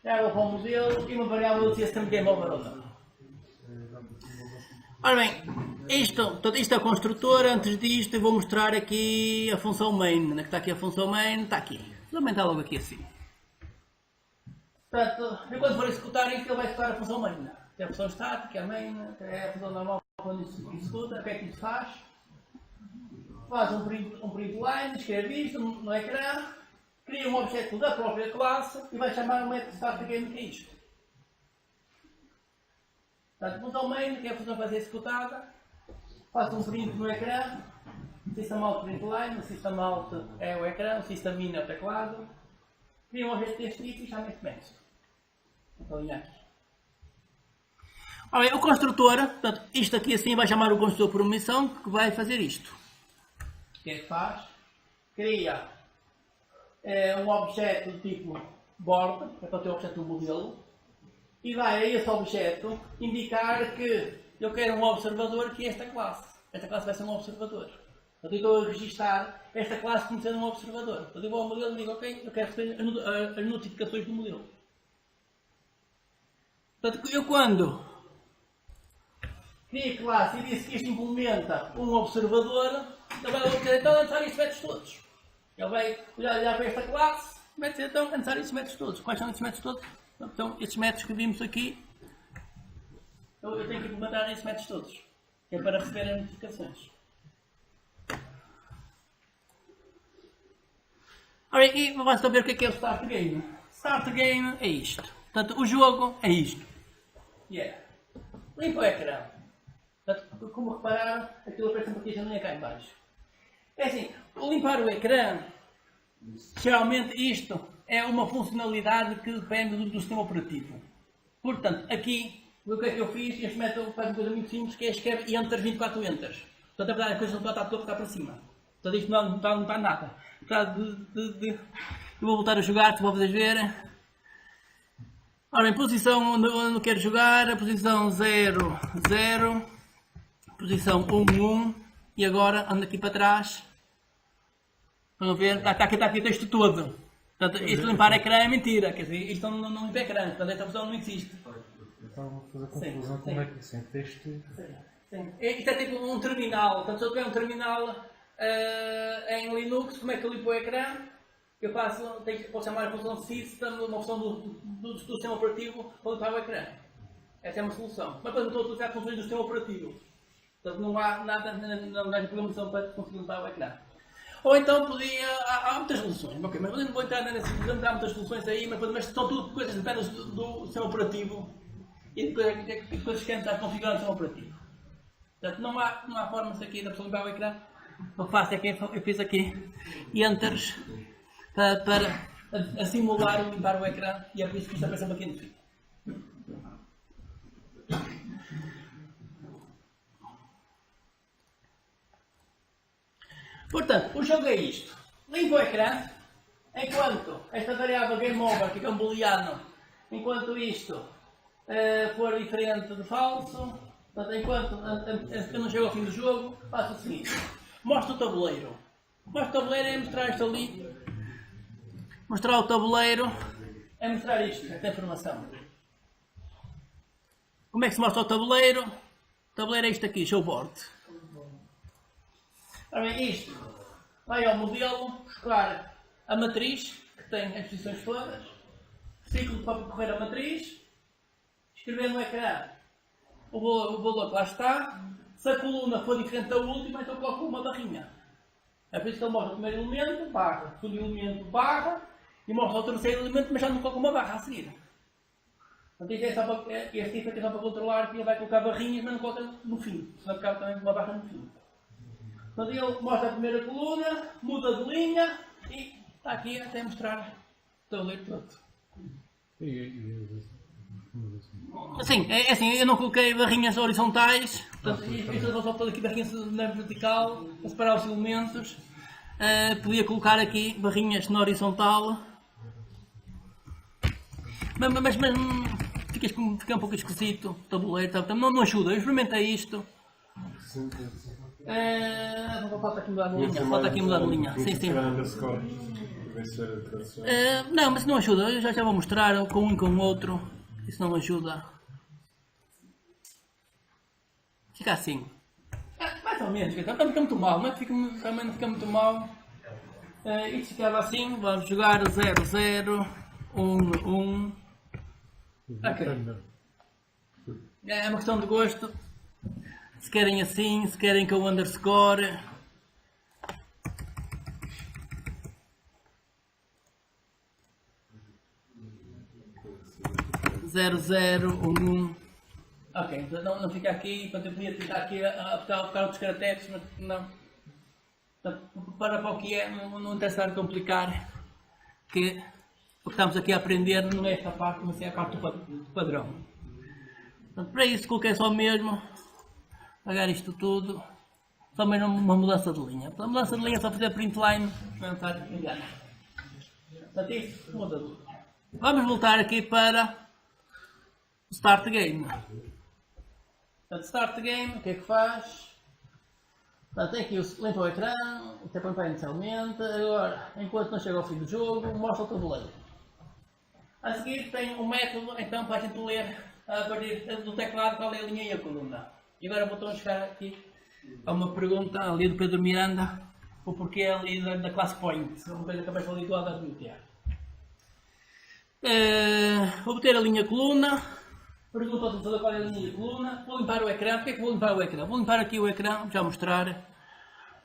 Variável para o modelo e uma variável de system game over ou não. Ora bem, isto é a construtora. Antes disto, eu vou mostrar aqui a função main. Onde é que está aqui a função main? Está aqui. Também está logo aqui assim. Portanto, quando for executar isto, ele vai executar a função main. Tem a função static, a main, é a função normal quando executa. O que é que isto faz? Faz um print line, escreve isto no ecrã, cria um objeto da própria classe e vai chamar o método start game, que é isto. Portanto, função main, que é a função que vai ser executada, faz um print no ecrã System Out Print Line, o System Out é o ecrã, o System In é o teclado. Cria um objeto deste tipo e chama este método. Vou alinhar aqui. Ora bem, o construtor, portanto, isto aqui assim vai chamar o construtor por omissão, que vai fazer isto. O que é que faz? Cria um objeto do tipo board, é para ter o objeto do modelo, e vai a esse objeto indicar que eu quero um observador que é esta classe. Esta classe vai ser um observador. Portanto, eu estou a registrar esta classe como sendo um observador. Portanto, eu vou ao modelo e digo, ok, eu quero receber as notificações do modelo. Portanto, eu quando criei a classe e disse que isto implementa um observador, ele vai dizer, então é necessário estes métodos todos. Ele vai olhar para esta classe e vai dizer, então é necessário estes métodos todos. Quais são estes métodos todos? Então, estes métodos que vimos aqui, eu tenho que implementar estes métodos todos. Que é para receber as notificações. Ora, e vamos ver o que é o Start Game. Start Game é isto. Portanto, o jogo é isto. Limpa o ecrã. Portanto, como repararam, aquilo aparece uma janelinha cá em baixo. É assim, limpar o ecrã, geralmente isto é uma funcionalidade que depende do sistema operativo. Portanto, aqui, o que é que eu fiz? Este método faz uma coisa muito simples, que é escrever Enter 24 Enters. Portanto, a verdade, a coisa não está toda cá para cima. Portanto, isto não está nada. Eu vou voltar a jogar, se vocês verem. Ora, em posição onde eu quero jogar, a posição 0, 0, posição 1, 1, e agora ando aqui para trás. Estão a ver? Está aqui o texto todo. Portanto, isto limpar ecrã é mentira, quer dizer, isto não limpa ecrã, portanto esta opção não existe. Então vou fazer confusão como é que sem texto. Sim. Isto é tipo um terminal, portanto se eu tiver um terminal em Linux, como é que eu limpo o ecrã? Eu posso chamar a função System, uma função do sistema operativo para limpar o ecrã. Essa é uma solução. Mas quando estou a utilizar funções do sistema operativo, portanto não há nada na programação para conseguir limpar o ecrã. Ou então há muitas soluções, ok, mas eu não vou entrar nesse exemplo, há muitas soluções aí, mas são tudo coisas dependem do sistema operativo e de coisas que entram configuradas no sistema operativo. Portanto, não há formas aqui de pessoa limpar o ecrã. O que faço é que eu fiz aqui enters para simular o limpar o ecrã e é por isso que isto aparece aqui no fim. Portanto, o jogo é isto. Limpa o ecrã, enquanto esta variável GameOver, que é um booleano, enquanto isto for diferente de falso, portanto, enquanto eu não chego ao fim do jogo, faço o seguinte. Mostro o tabuleiro. Mostro o tabuleiro é mostrar isto ali. Mostrar o tabuleiro é mostrar isto, esta informação. Como é que se mostra o tabuleiro? O tabuleiro é isto aqui, showboard. Ora bem, isto vai ao modelo, buscar a matriz, que tem as posições todas, ciclo para percorrer a matriz, escrever no ecrã o valor que lá está. Se a coluna for diferente da última, então coloco uma barrinha. É por isso que ele mostra o primeiro elemento, barra, o segundo elemento, barra, e mostra o terceiro elemento, mas já não coloca uma barra a seguir. Portanto, isto é só para, este efeito é só para controlar que ele vai colocar barrinhas, mas não coloca no fim, senão ficava também uma barra no fim. Portanto, ele mostra a primeira coluna, muda de linha e está aqui até mostrar o tabuleiro todo. Assim, é assim, eu não coloquei barrinhas horizontais, portanto, isto eu só pôr aqui barrinhas na vertical para separar os elementos. Podia colocar aqui barrinhas na horizontal, mas fica um pouco esquisito o tabuleiro, portanto, não ajuda. Eu experimentei isto. Falta aqui mudar de linha. Sim, sim. Não, mas não ajuda. Eu já vou mostrar com um e com o outro. Isso não ajuda. Fica assim. Mais ou menos. Também fica muito mal. Também não fica muito mal. Isto ficava assim. Vamos jogar 0, 0, 1, 1. Ok. É uma questão de gosto. Se querem assim, se querem com o underscore. Zero, zero, um. Ok, então não fica aqui, portanto eu podia tentar aqui a buscar outros caracteres, mas não. para o que é, não interessa complicar, que o que estamos aqui a aprender não é esta parte, mas é a parte do padrão. Portanto, para isso coloquei só mesmo, apagar isto tudo, só mesmo uma mudança de linha. Para a mudança de linha só fazer print line, não está engano. Portanto, isso muda tudo. Vamos voltar aqui para o Start Game. Portanto, Start Game, o que é que faz? Portanto, tem aqui limpa o ecrã, o tempo inicialmente, agora, enquanto não chega ao fim do jogo, mostra o tabuleiro. A seguir tem um método, então, para a gente ler a partir do teclado qual é a linha e a coluna. E agora vou chegar aqui a uma pergunta ali do Pedro Miranda, o porquê ali da classe point, uma coisa que acabei de falar do AWT. Vou meter a linha coluna, pergunta ao utilizador qual é a linha e a coluna, vou limpar o ecrã. Porquê é que vou limpar o ecrã? Vou limpar aqui o ecrã, vou já mostrar,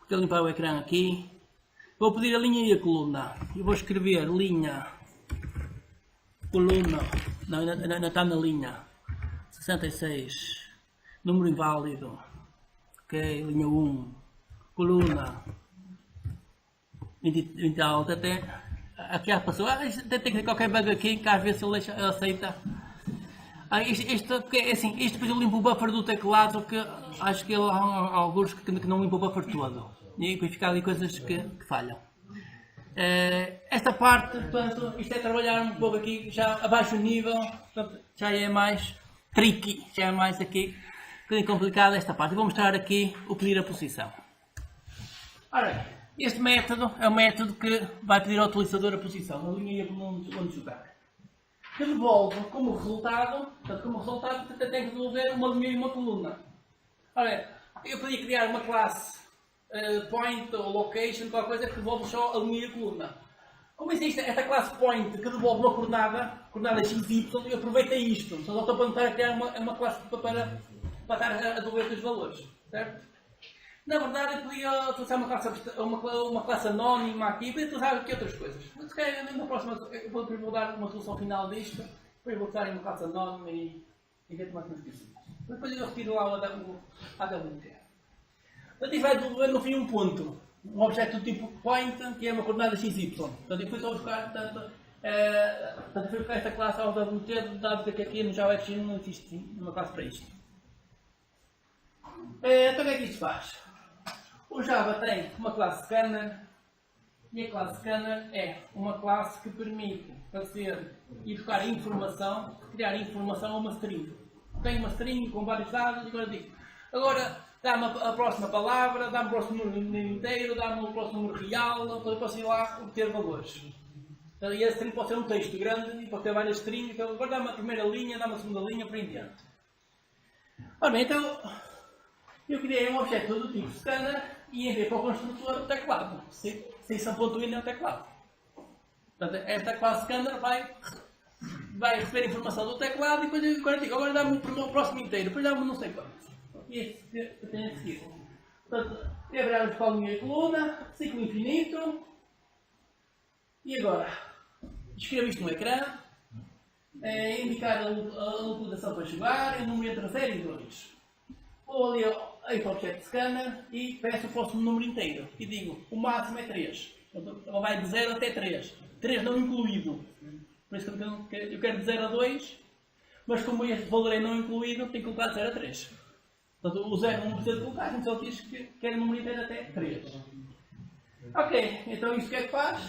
vou limpar o ecrã aqui, vou pedir a linha e a coluna, e vou escrever linha, coluna, não está na linha, 66, número inválido, ok, linha 1, coluna, 20 alta até, aqui já passou, tem que ter qualquer bug aqui, que às vezes ele aceita. Isto, porque, assim, isto depois eu limpo o buffer do teclado, que acho que ele há alguns que não limpa o buffer todo, e depois fica ali coisas que falham. Esta parte, portanto, isto é trabalhar um pouco aqui, já abaixo o nível, portanto, já é mais tricky, já é mais aqui, um bocadinho complicado esta parte. Eu vou mostrar aqui o pedir a posição. Ora, este método é o método que vai pedir ao utilizador a posição, a linha e onde jogar. Que devolve como resultado, tem que devolver uma linha e uma coluna. Ora, eu podia criar uma classe point ou location, qualquer coisa que devolve só a linha e a coluna. Como existe esta classe point que devolve uma coordenada XY, eu aproveitei isto. Só estou para tentar criar uma classe para estar a devolver os valores. Certo? Na verdade, eu podia utilizar uma classe anónima aqui, podia utilizar aqui outras coisas. Mas se calhar na próxima eu vou dar uma solução final disto, depois vou usar uma classe anónima e ver mais umas coisas. Depois eu retiro lá o AWT. Portanto, isto vai devolver no fim um ponto, um objeto do tipo point, que é uma coordenada XY. Portanto, depois vou buscar, fui buscar esta classe ao AWT, dado que aqui no JavaScript não existe uma classe para isto. Então o que é que isto faz? O Java tem uma classe scanner e a classe scanner é uma classe que permite fazer e buscar informação, criar informação a uma string. Tem uma string com vários dados e agora digo, agora dá-me a próxima palavra, dá-me o próximo número inteiro, dá-me o próximo número real, então eu posso ir lá obter valores. Então, e a string pode ser um texto grande e pode ter várias strings, então agora dá-me a primeira linha, dá-me a segunda linha, para em diante. Ora bem, então eu criei um objeto do tipo scanner e enviei para o construtor o teclado. Session.in é o teclado. Portanto, esta classe scanner vai receber informação do teclado e depois eu digo, agora dá-me o próximo inteiro, depois dá-me não sei quanto. E este que eu tenho a seguir. Portanto, quebramos para a linha e coluna, ciclo infinito. E agora, escrevo isto no ecrã, indicar a localização para jogar, o número entre 0 e 2. Vou ali ao Object Scanner e peço o próximo número inteiro. E digo, o máximo é 3. Então, vai de 0 até 3. 3 não incluído. Por isso que eu quero de 0 a 2, mas como este valor é não incluído, tenho que colocar de 0 a 3. Portanto, o 0 não precisa de colocar, então só diz que quer o número inteiro até 3. Ok, então isto o que é que faz?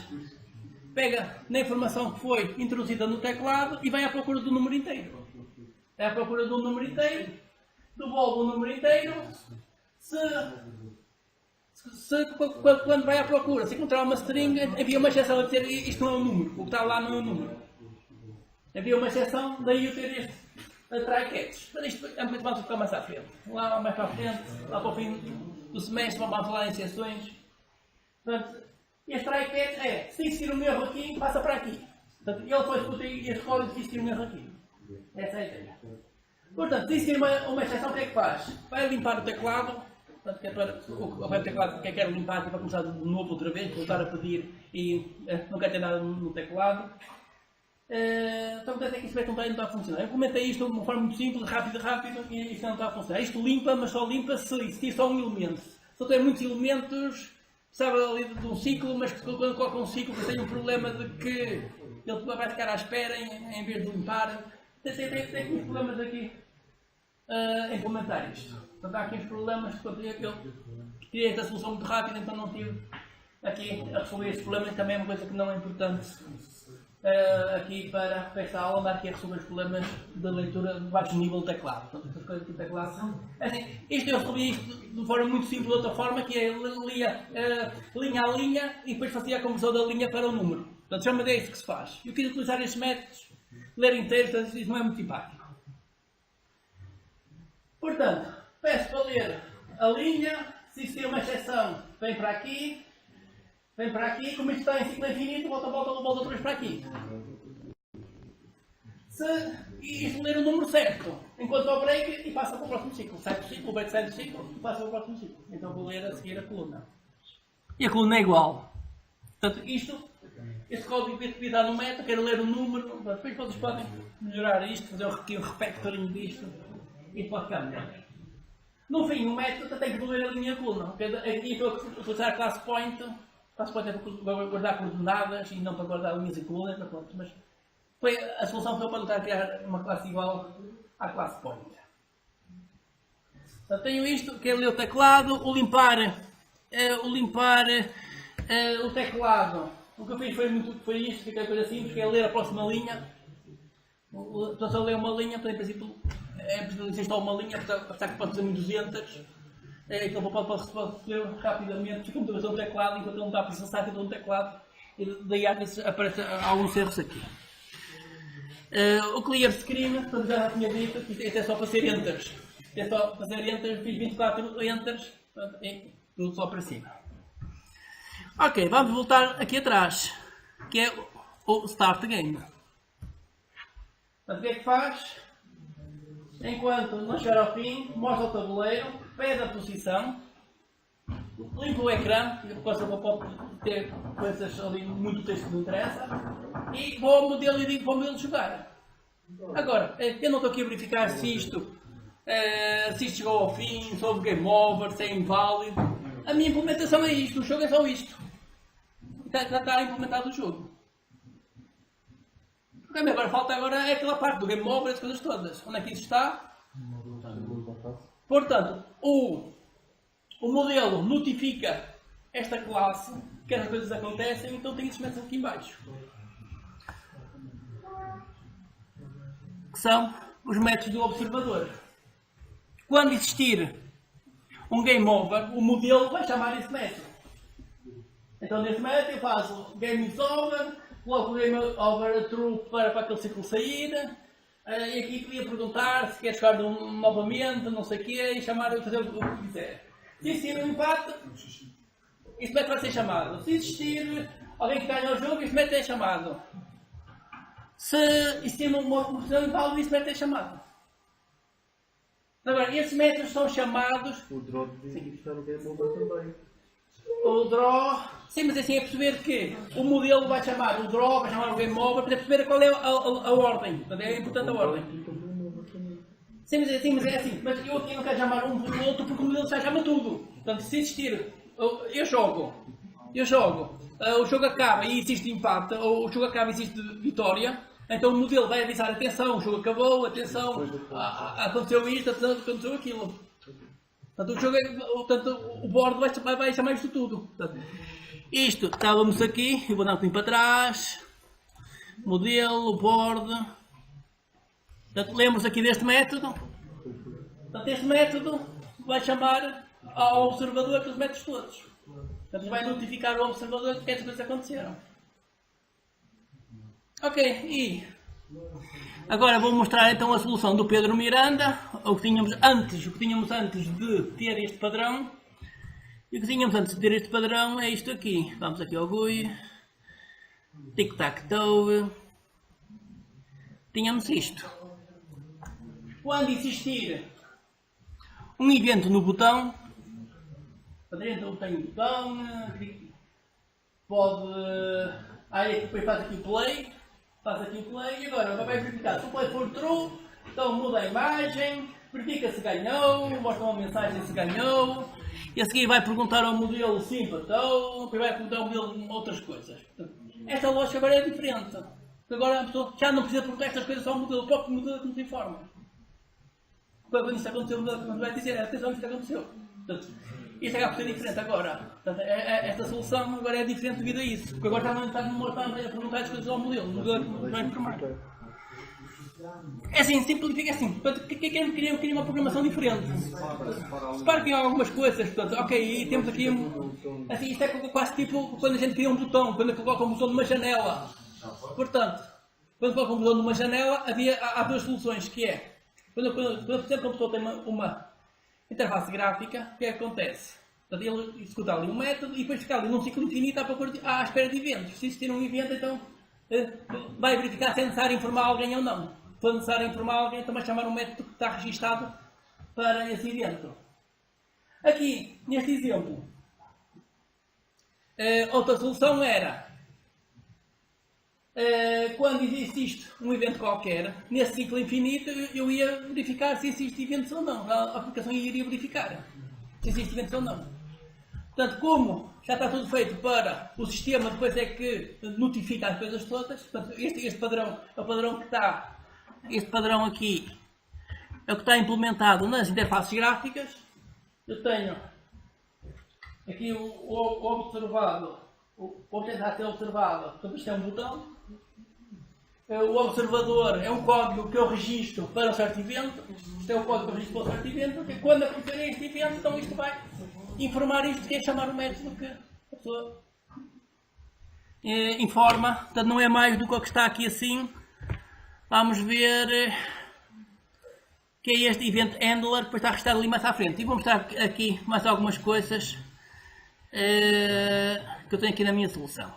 Pega na informação que foi introduzida no teclado e vai à procura do número inteiro. Vai à procura do número inteiro, devolve o número inteiro, quando vai à procura, se encontrar uma string, havia uma exceção a dizer isto não é um número, o que está lá não é um número. Havia uma exceção, daí eu ter este try catch. Mas isto vamos ficar mais à frente. Lá mais para a frente, lá para o fim do semestre, vamos falar em sessões. Portanto, este try catch é, se existir um erro aqui, passa para aqui. Portanto, ele depois escuta este código se existir um erro aqui. Essa é a ideia. Portanto, se existir uma exceção, o que é que faz? Vai limpar o teclado, portanto, que é para o teclado que quer limpar, que vai começar de novo outra vez, voltar a pedir e não quer ter nada no teclado. Então, portanto, é que isto vai contar e não está a funcionar. Eu comentei isto de uma forma muito simples, rápido, e isto não está a funcionar. Isto limpa, mas só limpa se existir só um elemento. Se eu tiver muitos elementos, precisava ali de um ciclo, mas quando coloca um ciclo tem um problema de que ele vai ficar à espera em vez de limpar. Tem aqui uns problemas aqui em implementar isto. Portanto, há aqui uns problemas que eu queria esta solução muito rápida, então não tive aqui a resolver este problema, e também é uma coisa que não é importante aqui para esta aula, andar aqui a resolver os problemas de leitura de baixo nível do teclado. Portanto, estas coisas do teclado. Assim, isto eu resolvi isto de forma muito simples, de outra forma, que é lia linha a linha e depois fazia a conversão da linha para o número. Portanto, chama-se isso que se faz. Eu quis utilizar estes métodos, ler inteiro, portanto, isso não é muito simpático. Portanto, peço para ler a linha, se isso tem uma exceção, vem para aqui, como isto está em ciclo infinito, volta outra vez para aqui. E ler o número certo, enquanto ao break, e passa para o próximo ciclo. Sai do ciclo, o break sai do ciclo, e passa para o próximo ciclo. Então vou ler a seguir a coluna. E a coluna é igual. Portanto, este código devia dar no método, quero ler o número, depois vocês podem melhorar isto, fazer um refactoring disto, e pode ficar melhor. No fim, o método tem que ler a linha coluna. Aqui estou a utilizar a classe point. Classe point é para guardar coordenadas e não para guardar linhas e colunas, mas a solução foi para tentar criar uma classe igual à classe point. Então tenho isto, que é ler o teclado, o limpar o teclado. O que eu fiz foi isto, fiquei coisa simples, que é ler a próxima linha. Então se eu ler uma linha, em princípio é preciso instalar uma linha, apesar que pode fazer 1200. Então pode receber rapidamente, fica muito no teclado, enquanto ele não está a processar, fica no teclado, e daí às vezes aparecem alguns erros aqui. O clear screen, portanto já tinha dito, que isto é só para ser enters. É só fazer enters, fiz 24 enters, portanto, tudo só para cima. Ok, vamos voltar aqui atrás, que é o Start Game. Portanto, o que é que faz? Enquanto não chegar ao fim, mostra o tabuleiro, pede a posição, limpa o ecrã, porque pode ter coisas ali, muito texto que não interessa, e vou ao modelo e digo para o modelo jogar. Agora, eu não estou aqui a verificar se isto chegou ao fim, se houve game over, se é inválido. A minha implementação é isto, o jogo é só isto. Está implementado o jogo. Agora falta aquela parte do game over e as coisas todas. Onde é que isso está? Portanto, o modelo notifica esta classe que as coisas acontecem, então tem esses métodos aqui em baixo. Que são os métodos do observador. Quando existir um game over, o modelo vai chamar esse método. Então nesse método eu faço game is over, coloco o game over true para aquele ciclo sair, e aqui podia perguntar se quer jogar novamente, não sei o quê, e fazer o que quiser. Se existir um empate, este método vai ser chamado. Se existir alguém que ganha o jogo, este método é chamado. Se existir uma posição inválida, este método é chamado. Agora, estes métodos são chamados... O draw devia estar no game over também. O draw... Sim, mas assim é perceber que o modelo vai chamar o draw, vai chamar o game over, para perceber qual é a ordem. É importante a ordem. Sim, mas é assim. Mas eu aqui não quero chamar um por outro porque o modelo já chama tudo. Portanto, se existir... Eu jogo. O jogo acaba e existe empate, ou o jogo acaba e existe vitória. Então o modelo vai avisar, atenção, o jogo acabou, atenção, aconteceu isto, aconteceu aquilo. Portanto, o board vai chamar isto tudo. Portanto, isto, estávamos aqui, eu vou dar um pouquinho para trás, modelo, board. Portanto, lembro-se aqui deste método. Portanto, este método vai chamar ao observador aqueles métodos todos. Portanto, vai notificar o observador que essas coisas aconteceram. Ok, e agora vou mostrar então a solução do Pedro Miranda, o que tínhamos antes de ter este padrão. E o que tínhamos antes de ter este padrão é isto aqui. Vamos aqui ao GUI, tic-tac-toe, tínhamos isto. Quando existir um evento no botão, então tem um botão, pode, aí depois faz aqui o play, e agora vai verificar, se o play for true, então muda a imagem, verifica se ganhou, mostra uma mensagem se ganhou, e a seguir vai perguntar ao modelo se empatou, depois vai perguntar ao modelo outras coisas. Esta lógica agora é diferente. Agora a pessoa já não precisa perguntar estas coisas ao modelo, o próprio modelo que nos informa. Quando isto aconteceu, o modelo vai dizer, atenção, isto aconteceu. Portanto, isto acaba por ser diferente agora. Portanto, esta solução agora é diferente devido a isso. Porque agora está-me a perguntar as coisas ao modelo, o modelo vai informar. É assim, simplifica assim. Portanto, eu queria uma programação diferente. Repare que há algumas coisas, portanto, ok, e temos aqui assim, isto é quase tipo quando a gente cria um botão, quando coloca um botão numa janela. Portanto, quando coloca um botão numa janela, há duas soluções, que é, quando por exemplo, a pessoa tem uma interface gráfica, o que é que acontece? Portanto, ele executa ali um método e depois fica ali num ciclo infinito à espera de eventos. Se existir um evento, então vai verificar se é necessário informar alguém ou não. Se for necessário informar alguém, então vai chamar um método que está registado para esse evento. Aqui, neste exemplo, outra solução era, quando existe um evento qualquer, nesse ciclo infinito, eu ia verificar se existe eventos ou não. A aplicação iria verificar se existe eventos ou não. Portanto, como já está tudo feito para o sistema, depois é que notifica as coisas todas. Portanto, este padrão é o padrão que está. Este padrão aqui é o que está implementado nas interfaces gráficas. Eu tenho aqui o observado, o objeto a ser observado. Portanto, isto é um botão. O observador é um código que eu registro para um certo evento. Isto é o código que eu registro para um certo evento. E quando acontecer este evento, então isto vai informar isto, que é chamar o método que a pessoa informa. Portanto, não é mais do que o que está aqui assim. Vamos ver que é este event handler, depois está registado ali mais à frente. E vou mostrar aqui mais algumas coisas que eu tenho aqui na minha solução.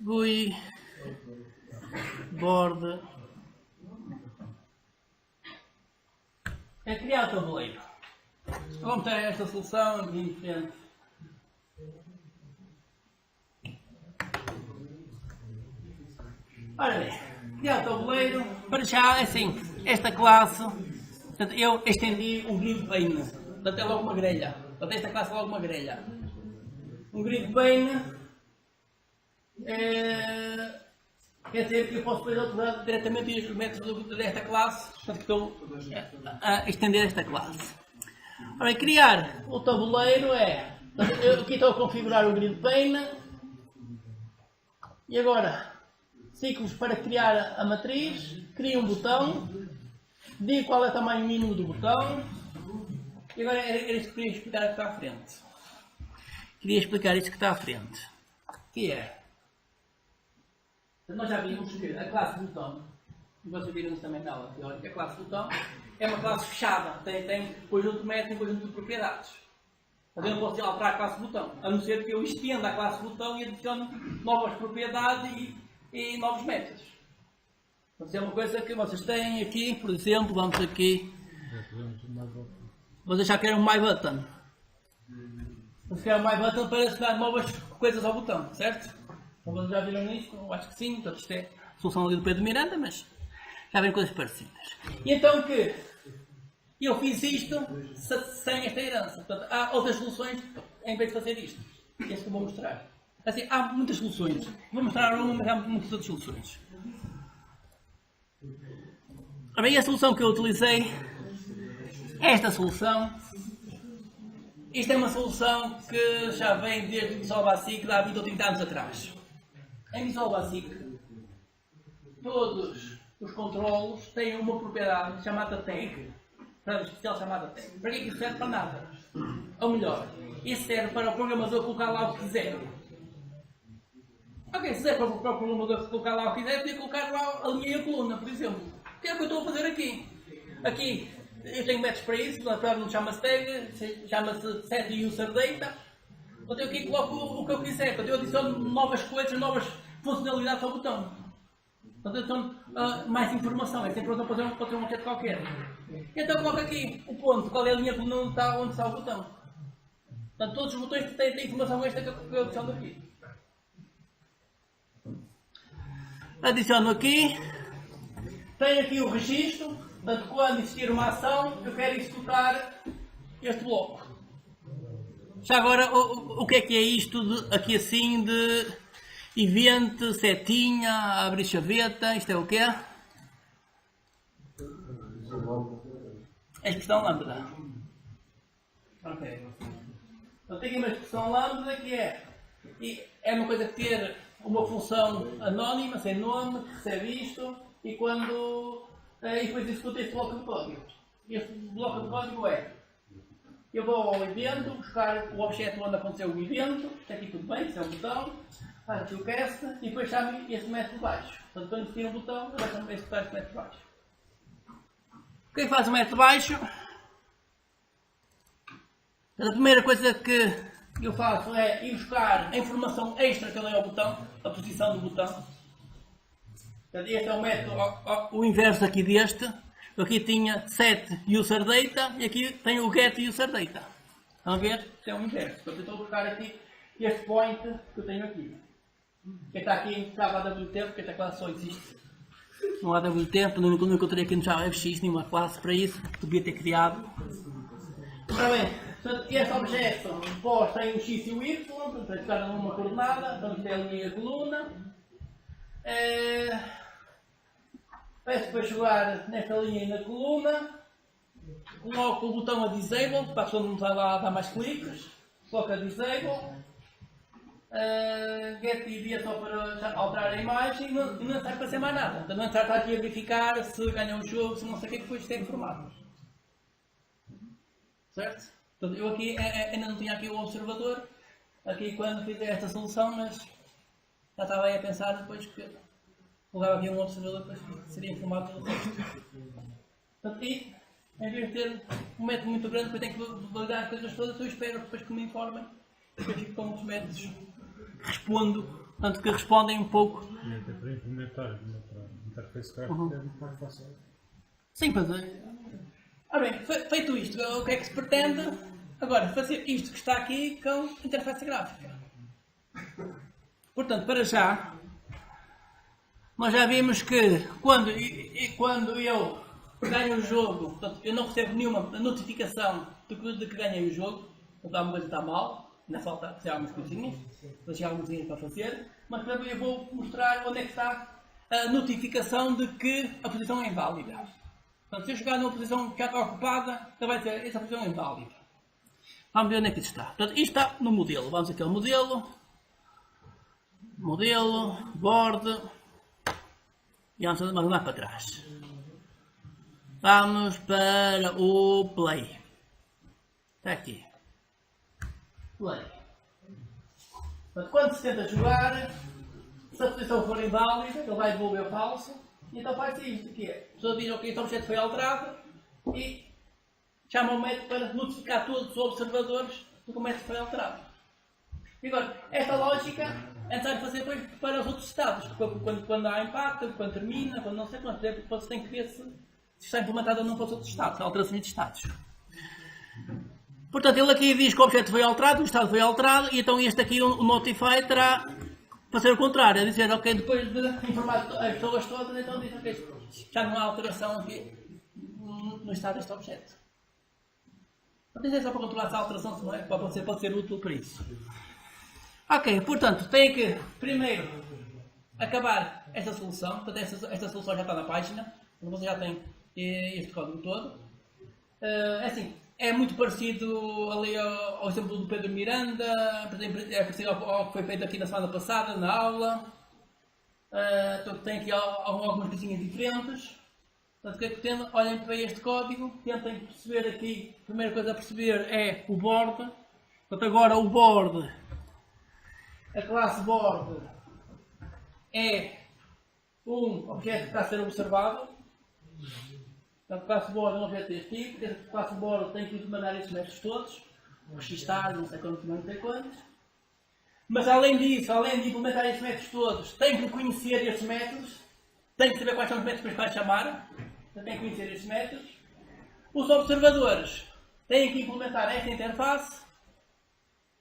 GUI board é criar o tabuleiro. Vamos ter esta solução aqui em frente. Ora bem, criar o tabuleiro, para já assim, esta classe, portanto, eu estendi um grid pane, portanto é logo uma grelha, portanto esta classe é logo uma grelha. Um grid pane quer dizer que eu posso depois utilizar diretamente os métodos desta classe, portanto que estou a estender esta classe. Ora, criar o tabuleiro é, eu aqui estou a configurar o grid pane, e agora ciclos para criar a matriz, crio um botão, digo qual é o tamanho mínimo do botão, e agora era isto que queria explicar que está à frente. Queria explicar isto que está à frente, que é, nós já vimos que a classe botão, e vocês viram isso também na aula teórica, a classe botão é uma classe fechada, tem conjunto de métodos e conjunto de propriedades. Eu não posso alterar a classe botão, a não ser que eu estenda a classe botão e adicione novas propriedades e novos métodos. Então, é uma coisa que vocês têm aqui, por exemplo, vamos aqui, vocês já querem um MyButton. Vocês querem um MyButton para adicionar novas coisas ao botão, certo? Então, vocês já viram isso? Eu acho que sim, então isto é a solução ali do Pedro Miranda, mas já viram coisas parecidas. E então que eu fiz isto sem esta herança. Portanto, há outras soluções em vez de fazer isto. É isso que eu vou mostrar. Assim, há muitas soluções. Vou mostrar uma, mas há muitas outras soluções. Bem, a solução que eu utilizei é esta solução. Isto é uma solução que já vem desde o Visual Basic, há 20 ou 30 anos atrás. Em Visual Basic, todos os controlos têm uma propriedade chamada tag. Para especial chamada tag. Para que isso serve? Para nada. Ou melhor, isso serve para o programador colocar lá o que quiser. Ok, se serve para o programador colocar lá o que quiser, podia colocar lá a linha e a coluna, por exemplo. Que é o que eu estou a fazer aqui. Aqui eu tenho métodos para isso, não chama-se tag, chama-se setUserData. Então eu aqui coloco o que eu quiser, eu adiciono novas coisas, novas funcionalidades ao botão. Então eu adiciono mais informação, é sempre pode ser um objeto qualquer. Então eu coloco aqui o ponto, qual é a linha que não está onde está o botão. Portanto todos os botões têm informação extra que eu adiciono aqui. Adiciono aqui, tenho aqui o registro, Portanto, quando existir uma ação, eu quero executar este bloco. Já agora, o que é isto aqui assim de evento, setinha, abrir chaveta, isto é o quê? É a expressão lambda. Ok. Então tenho uma expressão lambda que é uma coisa que ter uma função anónima, sem nome, que recebe isto e quando e depois executa este bloco de código. Este bloco de código eu vou ao evento, buscar o objeto onde aconteceu o evento, está aqui tudo bem, isso é um botão, faço aqui o cast e depois chamo este método de baixo. Portanto, quando existir um botão, eu vou chamar este método de baixo. O que é que faz o método de baixo? A primeira coisa que eu faço é ir buscar a informação extra que eu dei ao botão, a posição do botão. Este é o método, o inverso aqui deste. Eu aqui tinha set user data e aqui tenho o get user data. Estão a ver? Isto é o inverso. Portanto, eu estou a buscar aqui este point que eu tenho aqui. Que está aqui indicado a WT, porque esta classe só existe. Não há WT, não encontrei aqui no JavaFX nenhuma classe para isso. Devia ter criado. Ora bem, portanto, este objeto pós tem o x e o y, portanto, está numa coordenada, então isto é a linha e a coluna. Peço para jogar nesta linha e na coluna. Coloco o botão a disable, para a pessoa não vai lá dar mais cliques. Coloco a disable. Get ID só para alterar a imagem e não serve para ser mais nada. Portanto, não está aqui a verificar se ganhou o jogo, se não sei o que, depois tem informado. Certo? Portanto, eu aqui ainda não tinha aqui o observador, aqui quando fiz esta solução, mas já estava aí a pensar depois que colocava aqui um observador para seria informado pelo texto. Portanto, e em vez de ter um método muito grande, depois tenho que validar as coisas todas, eu espero depois que me informem, depois fico com os métodos, respondo, tanto que respondem um pouco. E até para implementar interface gráfica é muito mais fácil. Sim, pois é. Ora bem, feito isto, o que é que se pretende? Agora, fazer isto que está aqui com interface gráfica. Portanto, para já, nós já vimos que quando eu ganho o jogo, portanto, eu não recebo nenhuma notificação de que ganhei o jogo, portanto, alguma coisa está mal, ainda falta fazer algumas coisinhas, deixar algumas coisinhas para fazer, mas para eu vou mostrar onde é que está a notificação de que a posição é inválida. Portanto, se eu chegar numa posição que já está ocupada, então vai dizer essa posição é inválida. Vamos ver onde é que isto está. Portanto, isto está no modelo. Vamos aqui ao modelo. Modelo, board. E vamos mandar para trás. Vamos para o play. Está aqui. Play. Portanto, quando se tenta jogar, se a posição for inválida, ele vai devolver o falso. E então faz isto, que é, a pessoa diz, ok, este objeto foi alterado e chama o método para notificar todos os observadores de que o método foi alterado. E agora, esta lógica é necessário fazer depois para os outros estados, quando há impacto, quando termina, quando não sei quanto, você tem que ver se está implementado ou não para os outros estados, alterações de estados. Portanto, ele aqui diz que o objeto foi alterado, o estado foi alterado, e então este aqui, o notify, terá para ser o contrário, é dizer, ok, depois de informar as pessoas todas, então diz, ok, já não há alteração aqui no estado deste objeto. Então isto é só para controlar essa alteração, se não é? Pode ser útil para isso. Ok, portanto, tem que primeiro acabar esta solução, portanto esta solução já está na página, você já tem este código todo. Assim, é muito parecido ali ao exemplo do Pedro Miranda, é parecido ao que foi feito aqui na semana passada, na aula. Tem aqui algumas coisinhas diferentes. Portanto, o que é que pretendo? Olhem para este código, tentem perceber aqui, a primeira coisa a perceber é o board. Portanto, agora o board, a classe board é um objeto que está a ser observado. Portanto, a classe board é um objeto deste tipo, a classe board tem que implementar estes métodos todos, registrar, não sei quantos, não sei quantos. Mas além disso, além de implementar estes métodos todos, tem que conhecer estes métodos, tem que saber quais são os métodos para chamar, tem que conhecer estes métodos. Os observadores têm que implementar esta interface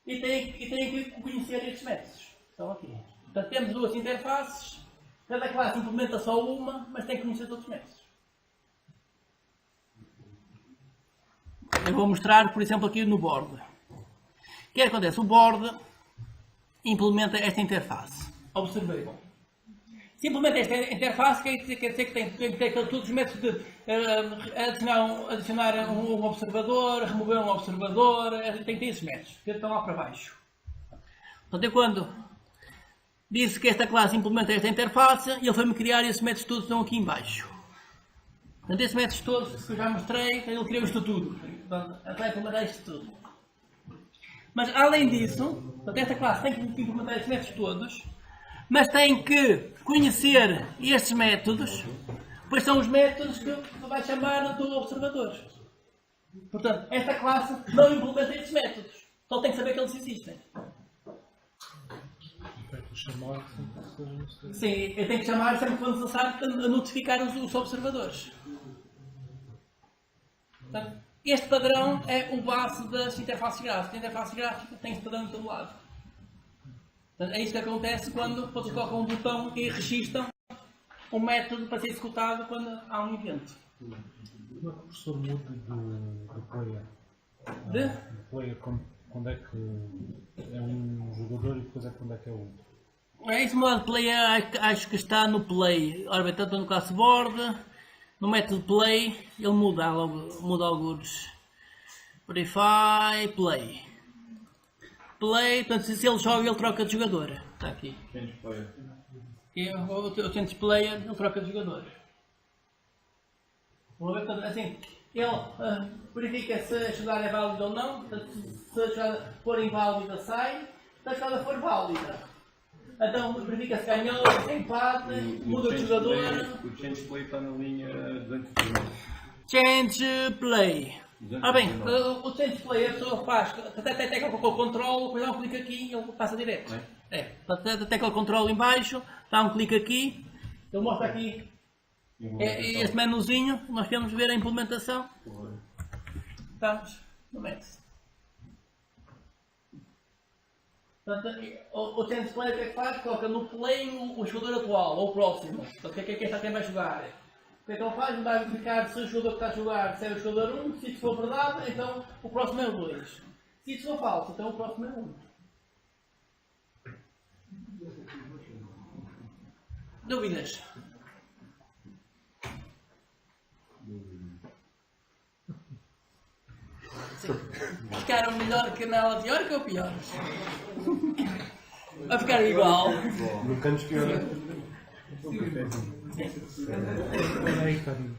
e têm que conhecer estes métodos. Estão aqui. Portanto, temos duas interfaces, cada classe implementa só uma, mas tem que conhecer todos os métodos. Eu vou mostrar, por exemplo, aqui no board. O que acontece? O board implementa esta interface. Observable. Se implementa esta interface, quer dizer que tem que ter todos os métodos de adicionar um observador, remover um observador, tem que ter esses métodos, que estão lá para baixo. Portanto, eu quando disse que esta classe implementa esta interface, ele foi-me criar esses métodos todos que estão aqui em baixo. Portanto, esses métodos todos que eu já mostrei, ele criou isto tudo. Portanto, vai implementar isto tudo. Mas, além disso, portanto, esta classe tem que implementar esses métodos todos, mas tem que conhecer estes métodos, pois são os métodos que vai chamar do observador. Portanto, esta classe não implementa estes métodos. Então tem que saber que eles existem. Sim, eu tenho que chamar sempre que for necessário a notificar os observadores. Portanto, este padrão é o base das interfaces gráficas. A interface gráfica tem este padrão de todo lado. Portanto, é isso que acontece quando vocês colocam um botão e registram um método para ser executado quando há um evento. Como é que o professor muda do player? De? Do player, quando é que é um jogador e depois é quando é que é outro? Esse modo de player acho que está no play. Ora bem, tanto no classboard, no método play, ele muda alguns. Verify, play. Play, portanto, se ele joga, ele troca de jogador. Está aqui. Change player. E o change player, ele troca de jogador. Vamos ver, portanto, assim, ele verifica se a jogada é válida ou não. Portanto, se a jogada for inválida, sai. Se a jogada for válida, então verifica se ganhou, empate, muda de jogador. O change play está na linha 201. Change play. Ah bem, o change play a pessoa faz, até com o controle, depois dá um clique aqui e ele passa direto. Até com o controle em baixo, dá um clique aqui, ele mostra aqui este menuzinho, nós queremos ver a implementação. Estamos no método. Portanto, o change play o que é que faz? Coloca no play o jogador atual, ou o próximo. Portanto, o que é que está quem vai jogar? O que é que ele faz? Vai verificar se o jogador que está a jogar se é o jogador 1, se isso for verdade, então o próximo é o 2. Se isso for falso, então o próximo é o 1. Dúvidas? Sim. Ficaram melhor que na aula teórica ou piores? Vai ficar igual. Nunca nos pior. Olha aí, carinho.